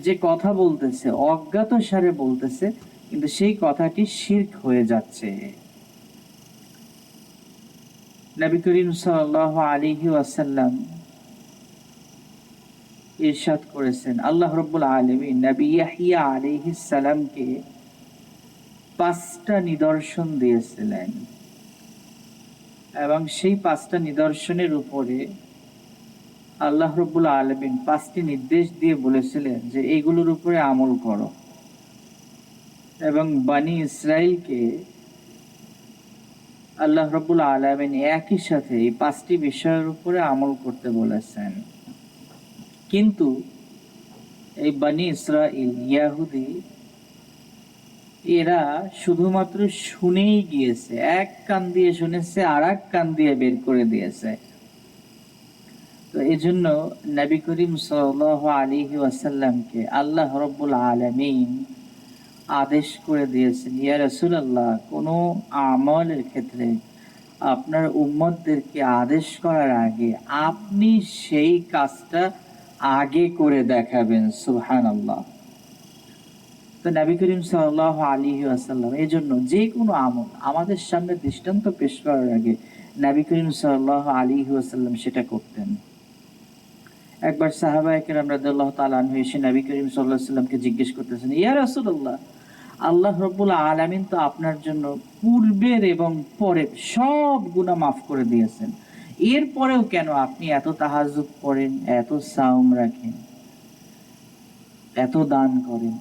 যে কথা বলতেছে অজ্ঞাত সারে বলতেছে, কিন্তু সেই কথাটি শিরক হয়ে যাচ্ছে। নবী করিম সাল্লাল্লাহু আলাইহি ওয়াসাল্লাম ইরশাদ করেছেন, আল্লাহ রাব্বুল আলামিন নবী ইয়াহইয়া আলাইহিস সালামকে 5টা নিদর্শন দিয়েছিলেন, এবং সেই 5টা নিদর্শনের উপরে আল্লাহ রাব্বুল আলামিন 5টি নির্দেশ দিয়ে বলেছিলেন যে এইগুলোর উপরে আমল করো। এবং বনি ইসরাইলকে আল্লাহ রাব্বুল আলামিন একই সাথে এই 5টি বিষয়ের উপরে আমল করতে বলেছেন। কিন্তু এই বনি ইসরাইল, ইয়াহুদি, এরা শুধুমাত্র শুনেই গিয়েছে, এক কান দিয়ে শুনেছে আর এক কান দিয়ে বের করে দিয়েছে। তো এই জন্য নবী করিম সাল্লাল্লাহু আলাইহি ওয়াসাল্লামকে আল্লাহ রাব্বুল আলামিন আদেশ করে দিয়েছেন, ইয়া রাসূলুল্লাহ, কোনো আমলের ক্ষেত্রে আপনার উম্মতদেরকে আদেশ করার আগে আপনি সেই কাজটা আগে করে দেখাবেন। সুবহানাল্লাহ। তো নবী করিম সাল্লাল্লাহু আলাইহি ওয়াসাল্লাম এই জন্য যে কোনো আমল আমাদের সামনে দৃষ্টান্ত পেশ করার আগে নবী করিম সাল্লাল্লাহু আলাইহি ওয়াসাল্লাম সেটা করতেন। একবার সাহাবায়ে কেরাম রাদিয়াল্লাহু তাআলা আনহু এসে নবী করিম সাল্লাল্লাহু আলাইহি ওয়াসাল্লামকে জিজ্ঞেস করতেছেন, ইয়া রাসূলুল্লাহ, আল্লাহ রাব্বুল আলামিন তো আপনার জন্য পূর্বের এবং পরের সব গুনাহ মাফ করে দিয়েছেন, এরপরেও কেন আপনি এত তাহাজ্জুদ পড়েন, এত সাওম রাখেন, এত দান করেন?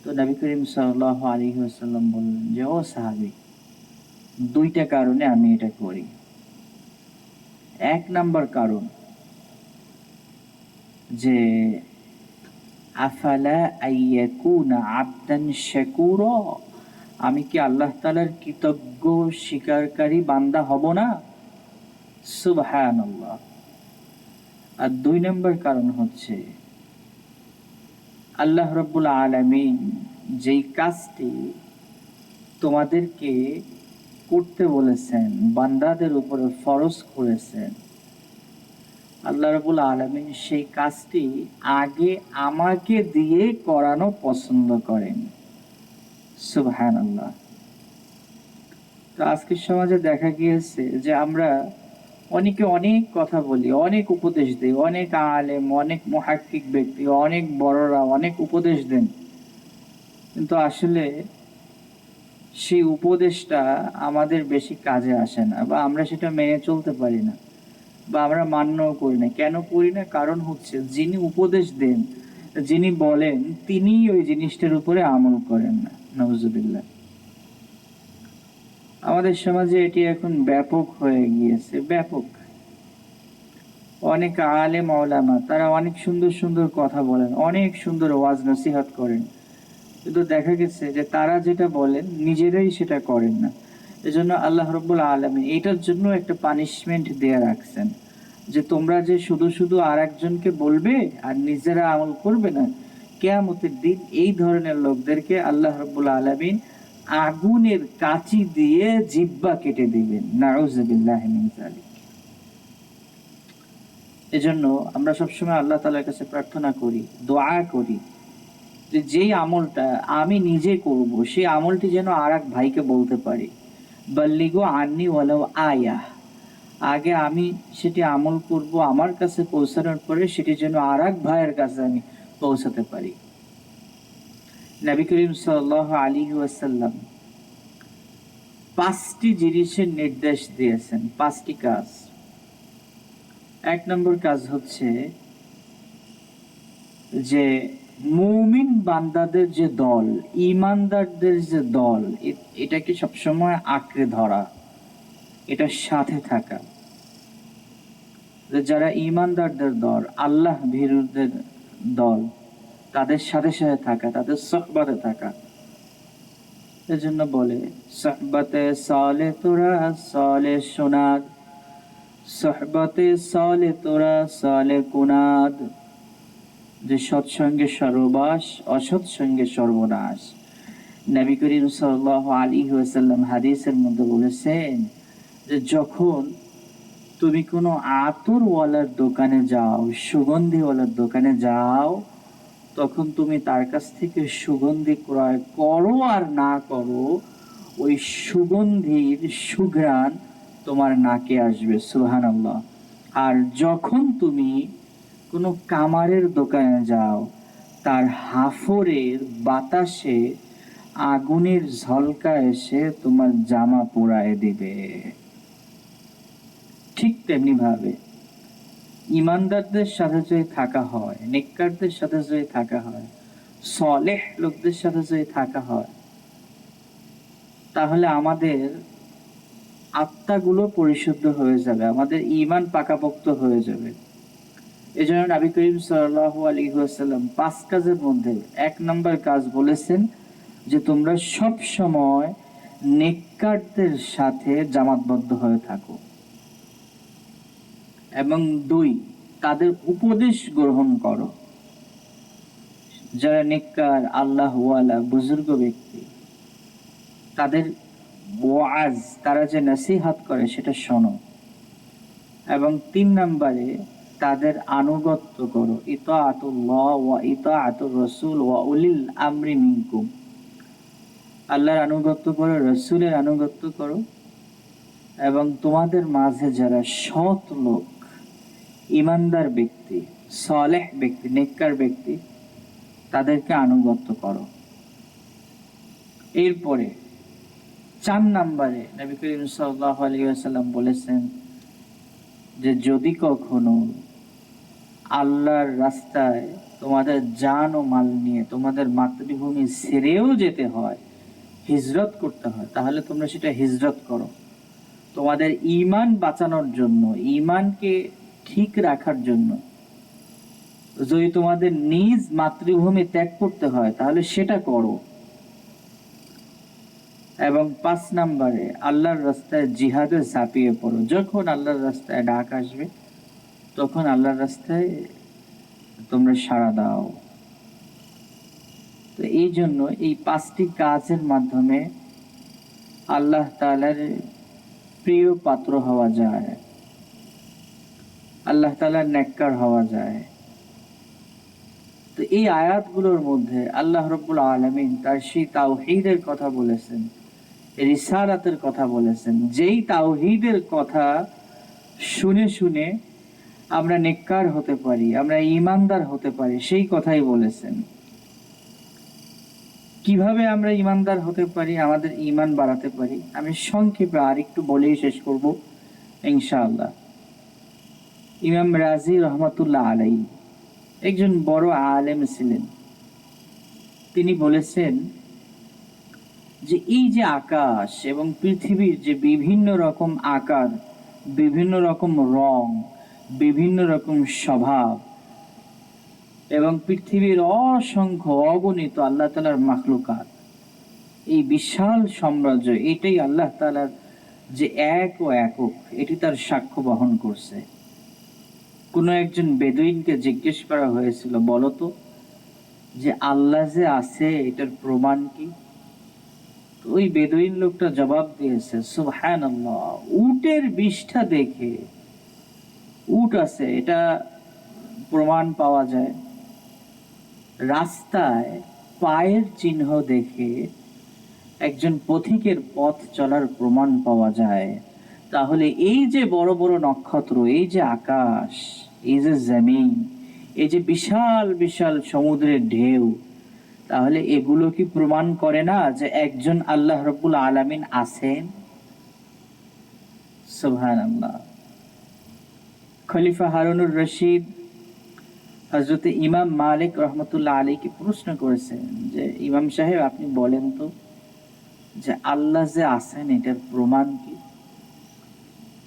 তো নবী করিম সাল্লাল্লাহু আলাইহি ওয়াসাল্লাম বললেন যে, ও সাহাবী, 2টা কারণে আমি এটা করি। 1 নাম্বার কারণ যে আফালা আইয়াকুনা আবদান শাকুরা, আমি কি আল্লাহ তাআলার কৃতজ্ঞ স্বীকারকারী বান্দা হব না? সুবহানাল্লাহ। আর 2 নাম্বার কারণ হচ্ছে আল্লাহ রাব্বুল আলামিন যেই কাজটি তোমাদেরকে করতে বলেছেন, বান্দাদের উপরে ফরজ করেছেন, আল্লাহ রাব্বুল আলামিন সেই কাজটি আগে আমাকে দিয়ে করানো পছন্দ করেন। সুবহানাল্লাহ। তো আজকের সমাজে দেখা গিয়েছে যে আমরা অনেকে অনেক কথা বলি, অনেক উপদেশ দেই, অনেক আলেম, অনেক মুহাক্কিক ব্যক্তি, অনেক বড়রা অনেক উপদেশ দেন, কিন্তু আসলে সেই উপদেশটা আমাদের বেশি কাজে আসে না, বা আমরা সেটা মেনে চলতে পারি না, বা আমরা মান্যও করি না। কেন করি না? কারণ হচ্ছে যিনি উপদেশ দেন, যিনি বলেন, তিনি ওই জিনিসটার উপরে আমল করেন না। নাউজুবিল্লাহ। আমাদের সমাজে এটি এখন ব্যাপক হয়ে গিয়েছে, ব্যাপক। অনেক আলেম ওলামা তারা অনেক সুন্দর সুন্দর কথা বলেন, অনেক সুন্দর ওয়াজ নসিহত করেন, কিন্তু দেখা গেছে যে তারা যেটা বলেন নিজেরাই সেটা করেন না। এজন্য আল্লাহ রাব্বুল আলামিন এটার জন্য একটা পানিশমেন্ট দেয়া রাখছেন। যে তোমরা যে শুধু শুধু আর একজনকে বলবে আর নিজেরা আমল করবে না, কিয়ামতের দিন এই ধরনের লোকদেরকে আল্লাহ রাব্বুল আলামিন আগুনের কাঁচি দিয়ে জিহ্বা কেটে দিবেন। নাউযুবিল্লাহি মিন যালিক। এজন্য আমরা সবসময় আল্লাহ তাআলার কাছে প্রার্থনা করি, দোয়া করি যে যেই আমলটা আমি নিজে করব সেই আমলটি যেন আর এক ভাইকে বলতে পারি, বাল্লিগু আন্নি ওয়ালাউ আয়া। আগে আমি সেটি আমল করব, আমার কাছে পৌঁছানোর পরে সেটি যেন আর এক ভাইয়ের কাছে আমি পৌঁছাতে পারি। নবী করিম সাল্লাল্লাহু আলাইহি ওয়াসাল্লাম 5টি জিনিসের নির্দেশ দিয়েছেন, 5টি কাজ। 1 নম্বর কাজ হচ্ছে যে মুমিন বান্দাদের যে দল, ঈমানদারদের যে দল, এটাকে সবসময় আঁকড়ে ধরা, এটার সাথে থাকা। যারা ঈমানদারদের দল, আল্লাহ ভীরুদের দল, তাদের সাথে সাথে থাকা, তাদের সোহবতে থাকা। এজন্য বলে সোহবতে সালে তোরা সালে সোনাদ, সোহবতে সালে তোরা সালে কুনাদ। যে সৎসঙ্গে সর্ববাস, অসৎ সঙ্গে সর্বনাশ। নবী করিম সাল্লাল্লাহু আলাইহি ওয়াসাল্লাম হাদিসের মধ্যে বলেছেন যে যখন তুমি কোনো আতরওয়ালার দোকানে যাও, সুগন্ধিওয়ালার দোকানে যাও, তখন তুমি তার কাছ থেকে সুগন্ধি ক্রয় করো আর না করো, ওই সুগন্ধির সুঘ্রাণ তোমার নাকে আসবে। সুবহানাল্লাহ। আর যখন তুমি কোনো কামারের দোকানে যাও, তার হাফরের বাতাসে আগুনের ঝলকা এসে তোমার জামা পোড়ায় দিবে। ঠিক তেমনি ভাবে ঈমানদারদের সাথে যদি থাকা হয়, নেককারদের সাথে যদি থাকা হয়, সলেহ লোকদের সাথে যদি থাকা হয়, তাহলে আমাদের আত্মাগুলো পরিশুদ্ধ হয়ে যাবে, আমাদের ঈমান পাকাপোক্ত হয়ে যাবে। এজন্য নবী করিম সাল্লাল্লাহু আলাইহি ওয়াসাল্লাম 5 কাজের মধ্যে 1 নম্বর কাজ বলেছেন যে তোমরা সব সময় নেককারদের সাথে জামাতবদ্ধ হয়ে থাকো, এবং 2 তাদের উপদেশ গ্রহণ করো। যারা নেককার, আল্লাহওয়ালা, বুজুর্গ ব্যক্তি, তাদের ওয়াজ, তারা যে নসিহত করে সেটা শোনো। এবং 3 নম্বরে তাদের আনুগত্য করো, ইতাআতুল্লাহ ওয়া ইতাআতুর রাসূল ওয়া উলিল আমরি মিনকুম। আল্লাহর আনুগত্য করো, রাসূলের আনুগত্য করো, এবং তোমাদের মাঝে যারা সৎ লোক, ঈমানদার ব্যক্তি, সালেহ ব্যক্তি, নেককার ব্যক্তি, তাদেরকে আনুগত্য করো। এরপরে 4 নম্বরে নবী করিম সাল্লাল্লাহু আলাইহি ওয়াসাল্লাম বলেছেন যে যদি কখনো আল্লাহর রাস্তায় তোমাদের জান ও মাল নিয়ে তোমাদের মাতৃভূমি ছেড়েও যেতে হয়, হিজরত করতে হয়, তাহলে তোমরা সেটা হিজরত করো। তোমাদের ঈমান বাঁচানোর জন্য, ঈমানকে ঠিক রাখার জন্য যদি তোমাদের নিজ মাতৃভূমি ত্যাগ করতে হয়, তাহলে সেটা করো। এবং 5 নম্বরে আল্লাহর রাস্তায় জিহাদে ঝাঁপিয়ে পড়ো। যখন আল্লাহর রাস্তায় ডাক আসবে, তখন আল্লাহর রাস্তায় তোমরা সাড়া দাও। তো এই জন্য এই 5টি কাজের মাধ্যমে আল্লাহ তাআলার প্রিয় পাত্র হওয়া যায়, আল্লাহ তাআলার নেককার হওয়া যায়। তো এই আয়াতগুলোর মধ্যে আল্লাহ রাব্বুল আলামিন তার সেই তাওহীদের কথা বলেছেন, রিসালাতের কথা বলেছেন। যেই তাওহীদের কথা শুনে শুনে আমরা নেককার হতে পারি, আমরা ঈমানদার হতে পারি, সেই কথাই বলেছেন। কিভাবে আমরা ঈমানদার হতে পারি, আমাদের ঈমান বাড়াতে পারি, আমি সংক্ষেপে আর একটু বলেই শেষ করব ইনশাআল্লাহ। ইমাম রাজি রহমাতুল্লাহ আলাইহি একজন বড় আলেম ছিলেন। তিনি বলেছেন যে এই যে আকাশ এবং পৃথিবীর যে বিভিন্ন রকম আকার, বিভিন্ন রকম রং, বিভিন্ন রকম স্বভাব, এবং পৃথিবীর অসংখ্য অগণিত আল্লাহ তাআলার মাখলুকাত, এই বিশাল সাম্রাজ্য, এটাই আল্লাহ তাআলার যে এক ও একক, এটি তার সাক্ষ্য বহন করছে। কোনো একজন বেদুইনকে জিজ্ঞেস করা হয়েছিল, বলতো যে আল্লাহ যে আছে এটার প্রমাণ কি? তো ওই বেদুইন লোকটা জবাব দিয়েছে, সুবহানাল্লাহ, উটের বিষ্ঠা দেখে, উট আছে এটা প্রমাণ পাওয়া যায়, রাস্তায় পায়ের চিহ্ন দেখে একজন পথিকের পথ চলার প্রমাণ পাওয়া যায়। তাহলে এই যে বড় বড় নক্ষত্র, এই যে আকাশ, এই যে জমিন, এই যে বিশাল বিশাল সমুদ্রের ঢেউ, তাহলে এগুলো কি প্রমাণ করে না যে একজন আল্লাহ রাব্বুল আলামিন আছেন? সুবহানাল্লাহ। খলিফা হারুনুর রশিদ হযরত ইমাম মালিক রহমতুল্লাহ আলাইকে প্রশ্ন করেছেন যে, ইমাম সাহেব আপনি বলেন তো যে আল্লাহ যে আছেন এটার প্রমাণ কি?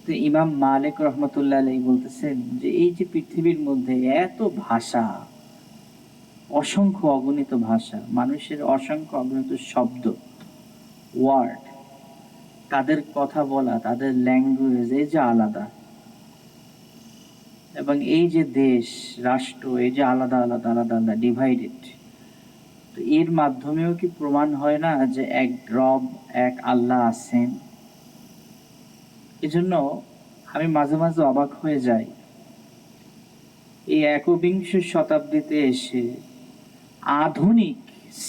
তো ইমাম মালিক রহমতুল্লাহ আলাইহি বলতেছেন যে এই যে পৃথিবীর মধ্যে এত ভাষা, অসংখ্য অগণিত ভাষা, মানুষের অসংখ্য অগণিত শব্দ, ওয়ার্ড, তাদের কথা বলা, তাদের ল্যাঙ্গুয়েজ এই যে আলাদা, এবং এই যে দেশ রাষ্ট্র এই যে আলাদা আলাদা আলাদা আলাদা ডিভাইডেড, তো এর মাধ্যমেও কি প্রমাণ হয় না যে এক রব, এক আল্লাহ আছেন? এজন্য আমি মাঝে মাঝে অবাক হয়ে যাই, এই একবিংশ শতাব্দীতে এসে আধুনিক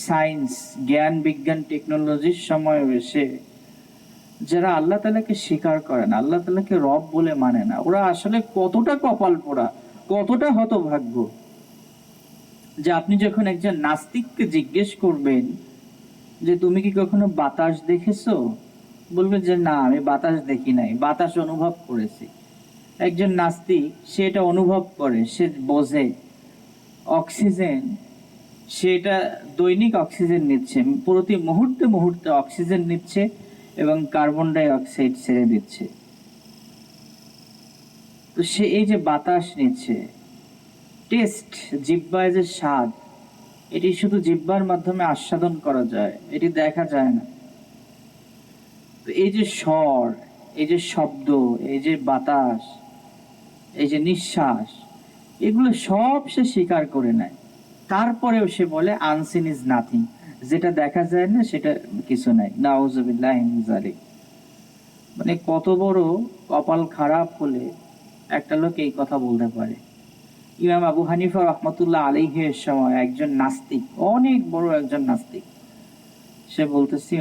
সায়েন্স, জ্ঞান বিজ্ঞান টেকনোলজির সময় এসে যারা আল্লাহ তাআলাকে স্বীকার করে না, আল্লাহ তাআলাকে রব বলে মানে না, ওরা আসলে কতটা কপাল পোড়া, কতটা হতভাগ্য। যে আপনি যখন একজন নাস্তিককে জিজ্ঞেস করবেন যে তুমি কি কখনো বাতাস দেখেছো, বলবে যে না আমি বাতাস দেখি নাই, বাতাস অনুভব করেছি। একজন নাস্তিক সে এটা অনুভব করে, সে বোঝে অক্সিজেন, সেটা দৈনিক অক্সিজেন নিচ্ছে, প্রতি মুহূর্তে মুহূর্তে অক্সিজেন নিচ্ছে এবং কার্বন ডাই অক্সাইড ছেড়ে দিচ্ছে। তো সে এই যে বাতাস নিচ্ছে, টেস্ট, জিহ্বায় যে স্বাদ, এটি শুধু জিহ্বার মাধ্যমে আস্বাদন করা যায়, এটি দেখা যায় না। তো এই যে স্বর, এই যে শব্দ, এই যে বাতাস, এই যে নিঃশ্বাস, এগুলো সব সে স্বীকার করে নেয়। তারপরেও সে বলে আনসিন ইজ নাথিং, যেটা দেখা যায় না সেটা কিছু নাই। নাউজুবিল্লাহি মিন যালিক। মানে কত বড় কপাল খারাপ হলে একটা লোক এই কথা বলতে পারে। ইমাম আবু হানিফা রহমতুল্লাহ আলাইহির সময় একজন নাস্তিক, অনেক বড় একজন নাস্তিক, সে বলতেছি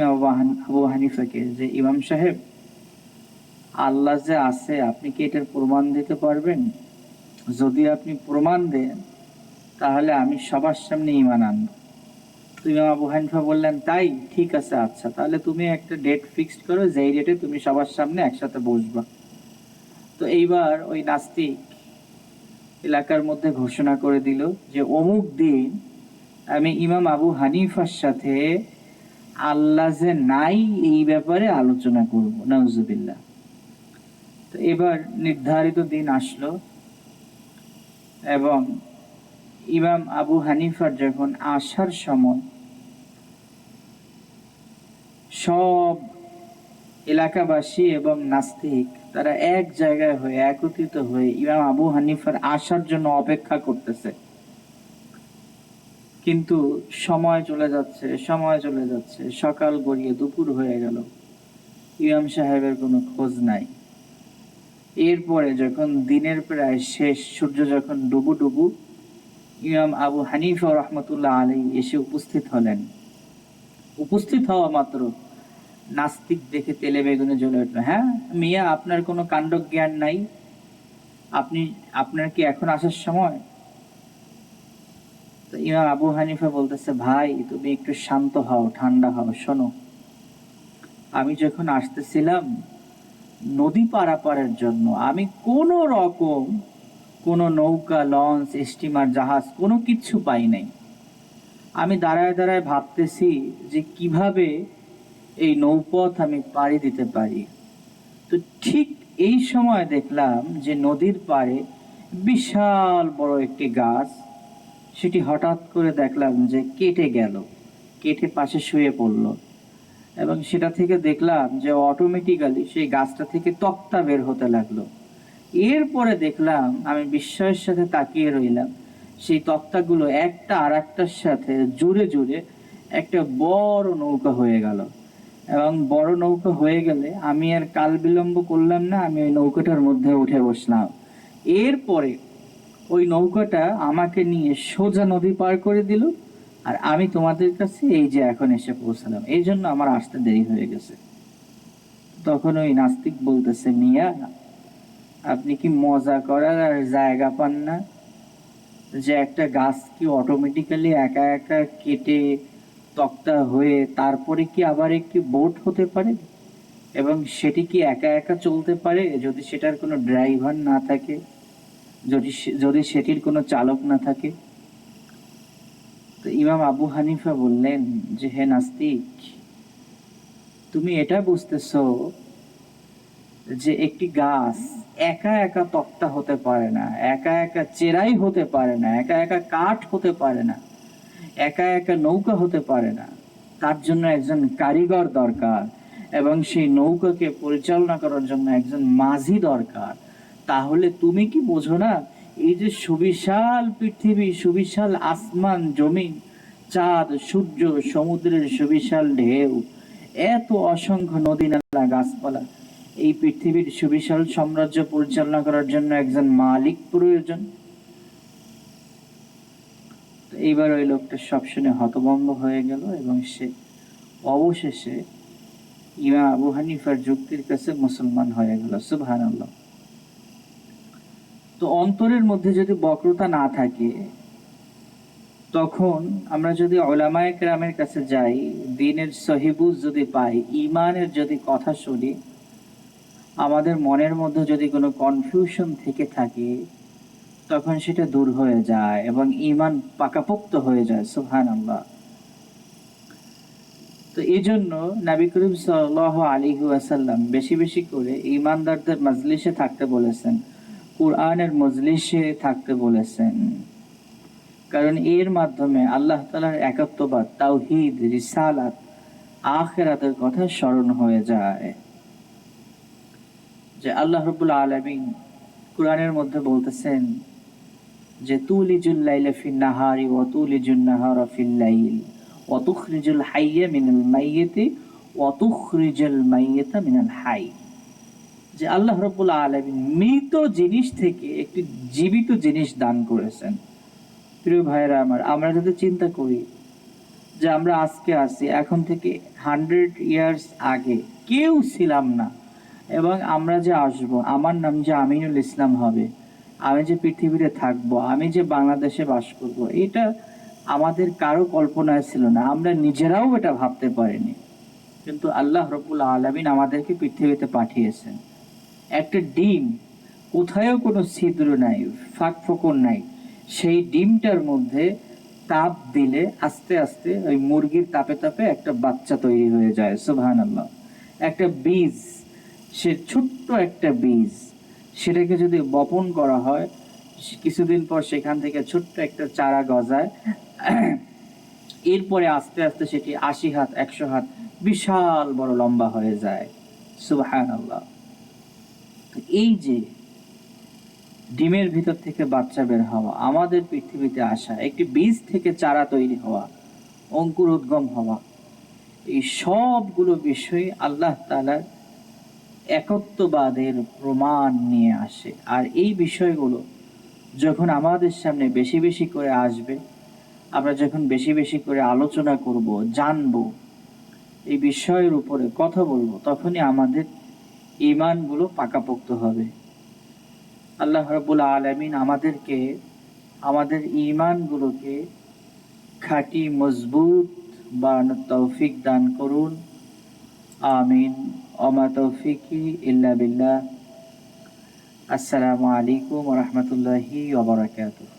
আবু হানিফাকে যে ইমাম সাহেব, আল্লাহ যে আছে আপনি কি এটার প্রমাণ দিতে পারবেন? যদি আপনি প্রমাণ দেন তাহলে আমি সবার সামনে ঈমান আনবো। তো ইমাম আবু হানিফা বললেন, তাই ঠিক আছে, আচ্ছা তাহলে তুমি একটা ডেট ফিক্সড করো, যেই ডেটে তুমি সবার সামনে একসাথে বসবা। তো এইবার ওই নাস্তিক এলাকার মধ্যে ঘোষণা করে দিল যে অমুক দিন আমি ইমাম আবু হানিফার সাথে আল্লাহ যে নাই এই ব্যাপারে আলোচনা করব। নাউজুবিল্লাহ। তো এবার নির্ধারিত দিন আসলো এবং ইমাম আবু হানিফার যখন আসার সময় সব এলাকাবাসী এবং নাস্তিক তারা এক জায়গায় হয়ে একত্রিত হয়ে ইমাম আবু হানিফার আসার জন্য অপেক্ষা করতেছে। কিন্তু সময় চলে যাচ্ছে, সময় চলে যাচ্ছে, সকাল গড়িয়ে দুপুর হয়ে গেল, ইমাম সাহেবের কোনো খোঁজ নাই। এরপরে যখন দিনের প্রায় শেষ, সূর্য যখন ডুবু ডুবু, ইমাম আবু হানিফা রহমতুল্লাহ আলাইহি এসে উপস্থিত হলেন। উপস্থিত হওয়া মাত্র নাস্তিক দেখে তেলে বেগুনে জ্বলে উঠল, হ্যাঁ মিয়া, আপনার কোনো কাণ্ড জ্ঞান নাই? আপনার কি এখন আসার সময়? তো ইমাম আবু হানিফা বলতেছে, ভাই তুমি একটু শান্ত হও, ঠান্ডা হও, শোনো, আমি যখন আসতেছিলাম নদী পারাপারের জন্য আমি কোন রকম কোনো নৌকা, লঞ্চ, স্টিমার, জাহাজ কোনো কিছু পাই নাই। আমি দাঁড়ায় দাঁড়ায় ভাবতেছি যে কিভাবে এই নৌপথ আমি পাড়ি দিতে পারি। তো ঠিক এই সময় দেখলাম যে নদীর পাড়ে বিশাল বড় একটি গাছ, সেটি হঠাৎ করে দেখলাম যে কেটে গেল, কেটে পাশে শুয়ে পড়ল, এবং সেটা থেকে দেখলাম যে অটোমেটিক্যালি সেই গাছটা থেকে তক্তা বের হতে লাগলো। এরপরে দেখলাম, আমি বিস্ময়ের সাথে তাকিয়ে রইলাম, সেই তক্তাগুলো একটা আর একটার সাথে জুড়ে জুড়ে একটা বড় নৌকা হয়ে গেল। এবং বড় নৌকা হয়ে গেলে আমি আর কাল বিলম্ব করলাম না, আমি ওই নৌকাটার মধ্যে উঠে বসলাম। এরপরে ওই নৌকাটা আমাকে নিয়ে সোজা নদী পার করে দিল, আর আমি তোমাদের কাছে এই যে এখন এসে পৌঁছালাম। এই জন্য আমার আসতে দেরি হয়ে গেছে। তখন ওই নাস্তিক বলতেছে, মিয়া, আপনি কি মজা করার আর জায়গা পান না? যে একটা গাছ কি অটোমেটিক্যালি একা একা কেটে তক্তা হয়ে তারপরে কি আবার একটি বোট হতে পারে, এবং সেটি কি একা একা চলতে পারে যদি সেটার কোনো ড্রাইভার না থাকে, যদি সেটির কোনো চালক না থাকে? তো ইমাম আবু হানিফা বললেন যে, হে নাস্তিক, তুমি এটা বুঝতেছো যে একটি গাছ একা একা তক্তা হতে পারে না, একা একা চেরাই হতে পারে না, একা একা কাঠ হতে পারে না, একা একা নৌকা হতে পারে না। তার জন্য একজন কারিগর দরকার, এবং সেই নৌকাকে পরিচালনা করার জন্য একজন মাঝি দরকার। তাহলে তুমি কি বোঝো না, এই যে সুবিশাল পৃথিবী, সুবিশাল আসমান জমিন, চাঁদ সূর্য, সমুদ্রের সুবিশাল ঢেউ, এত অসংখ্য নদী নালা গাছপালা, এই পৃথিবীর সুবিশাল সাম্রাজ্য পরিচালনা করার জন্য একজন মালিক প্রয়োজন। এইবার ওই লোকটা সব শুনে হতভম্ব হয়ে গেল, এবং সে অবশেষে ইমাম আবু হানিফার যুক্তির কাছে মুসলমান হয়ে গেল। সুবহানাল্লাহ। তো অন্তরের মধ্যে যদি বক্রতা না থাকে, তখন আমরা যদি উলামায়ে কেরামের কাছে যাই, দ্বীনের সহিবুজ যদি পাই, ঈমানের যদি কথা শুনি, আমাদের মনের মধ্যে যদি কোনো কনফিউশন থেকে থাকে, তখন সেটা দূর হয়ে যায় এবং ঈমান পাকাপোক্ত হয়ে যায়। সুবহানাল্লাহ। তো এই জন্য নবী করিম সাল্লাল্লাহু আলাইহি ওয়াসাল্লাম বেশি বেশি করে ঈমানদারদের মজলিসে থাকতে বলেছেন, কুরআনের মজলিসে থাকতে বলেছেন। কারণ এর মাধ্যমে আল্লাহ তাআলার একাত্মবাদ, তাওহীদ, রিসালাত, আখিরাতের কথা স্মরণ হয়ে যায়। যে আল্লাহ রাব্বুল আলামিন কুরআনের মধ্যে বলতেছেন যে, তুলিজুল লাইলা ফিন নাহারি ওয়া তুলিজুন নাহারা ফিল লাইল ওয়া তুখরিজুল হাইয়া মিনাল মাইয়িতি ওয়া তুখরিজুল মাইয়িতা মিনাল হাই। যে আল্লাহ রাব্বুল আলামিন মৃত জিনিস থেকে একটি জীবিত জিনিস দান করেছেন। প্রিয় ভাইরা আমার, আমরা যদি চিন্তা করি যে আমরা আজকে আছি, এখন থেকে 100 ইয়ার্স আগে কেউ ছিলাম না, এবং আমরা যে আসব, আমার নাম যে আমিনুল ইসলাম হবে, আমি যে পৃথিবীতে থাকব, আমি যে বাংলাদেশে বাস করব, এটা আমাদের কারো কল্পনায় ছিল না। আমরা নিজেরাও এটা ভাবতে পারিনি। কিন্তু আল্লাহ রাব্বুল আলামিন আমাদেরকে পৃথিবীতে পাঠিয়েছেন। একটা ডিম, কোথায়ও কোনো ছিদ্র নাই, ফাঁক ফোকর নাই, সেই ডিমটার মধ্যে তাপ দিলে আস্তে আস্তে ওই মুরগির তাপে তাপে একটা বাচ্চা তৈরি হয়ে যায়। সুবহানাল্লাহ। একটা বীজ, সে ছোট্ট একটা বীজ, সেটাকে যদি বপন করা হয়, কিছুদিন পর সেখান থেকে ছোট্ট একটা চারা গজায়। এরপরে আস্তে আস্তে সেটি 80 হাত, 100 হাত, বিশাল বড় লম্বা হয়ে যায়। সুবহানাল্লাহ। এই যে ডিমের ভিতর থেকে বাচ্চা বের হওয়া, আমাদের পৃথিবীতে আসা, একটি বীজ থেকে চারা তৈরি হওয়া, অঙ্কুর উদ্গম হওয়া, এই সবগুলো বিষয় আল্লাহ তাআলার একত্ববাদের প্রমাণ নিয়ে আসে। আর এই বিষয়গুলো যখন আমাদের সামনে বেশি বেশি করে আসবে, আমরা যখন বেশি বেশি করে আলোচনা করব, জানব, এই বিষয়ের উপরে কথা বলবো, তখনই আমাদের ঈমানগুলো পাকাপোক্ত হবে। আল্লাহ রাব্বুল আলামিন আমাদেরকে আমাদের ঈমানগুলোকে খাঁটি মজবুত বানানোর তৌফিক দান করুন। আমিন। ওমা তৌফিকি ইল্লা বিল্লাহ। আসসালামু আলাইকুম ওয়া রাহমাতুল্লাহি ওয়া বারাকাতুহু।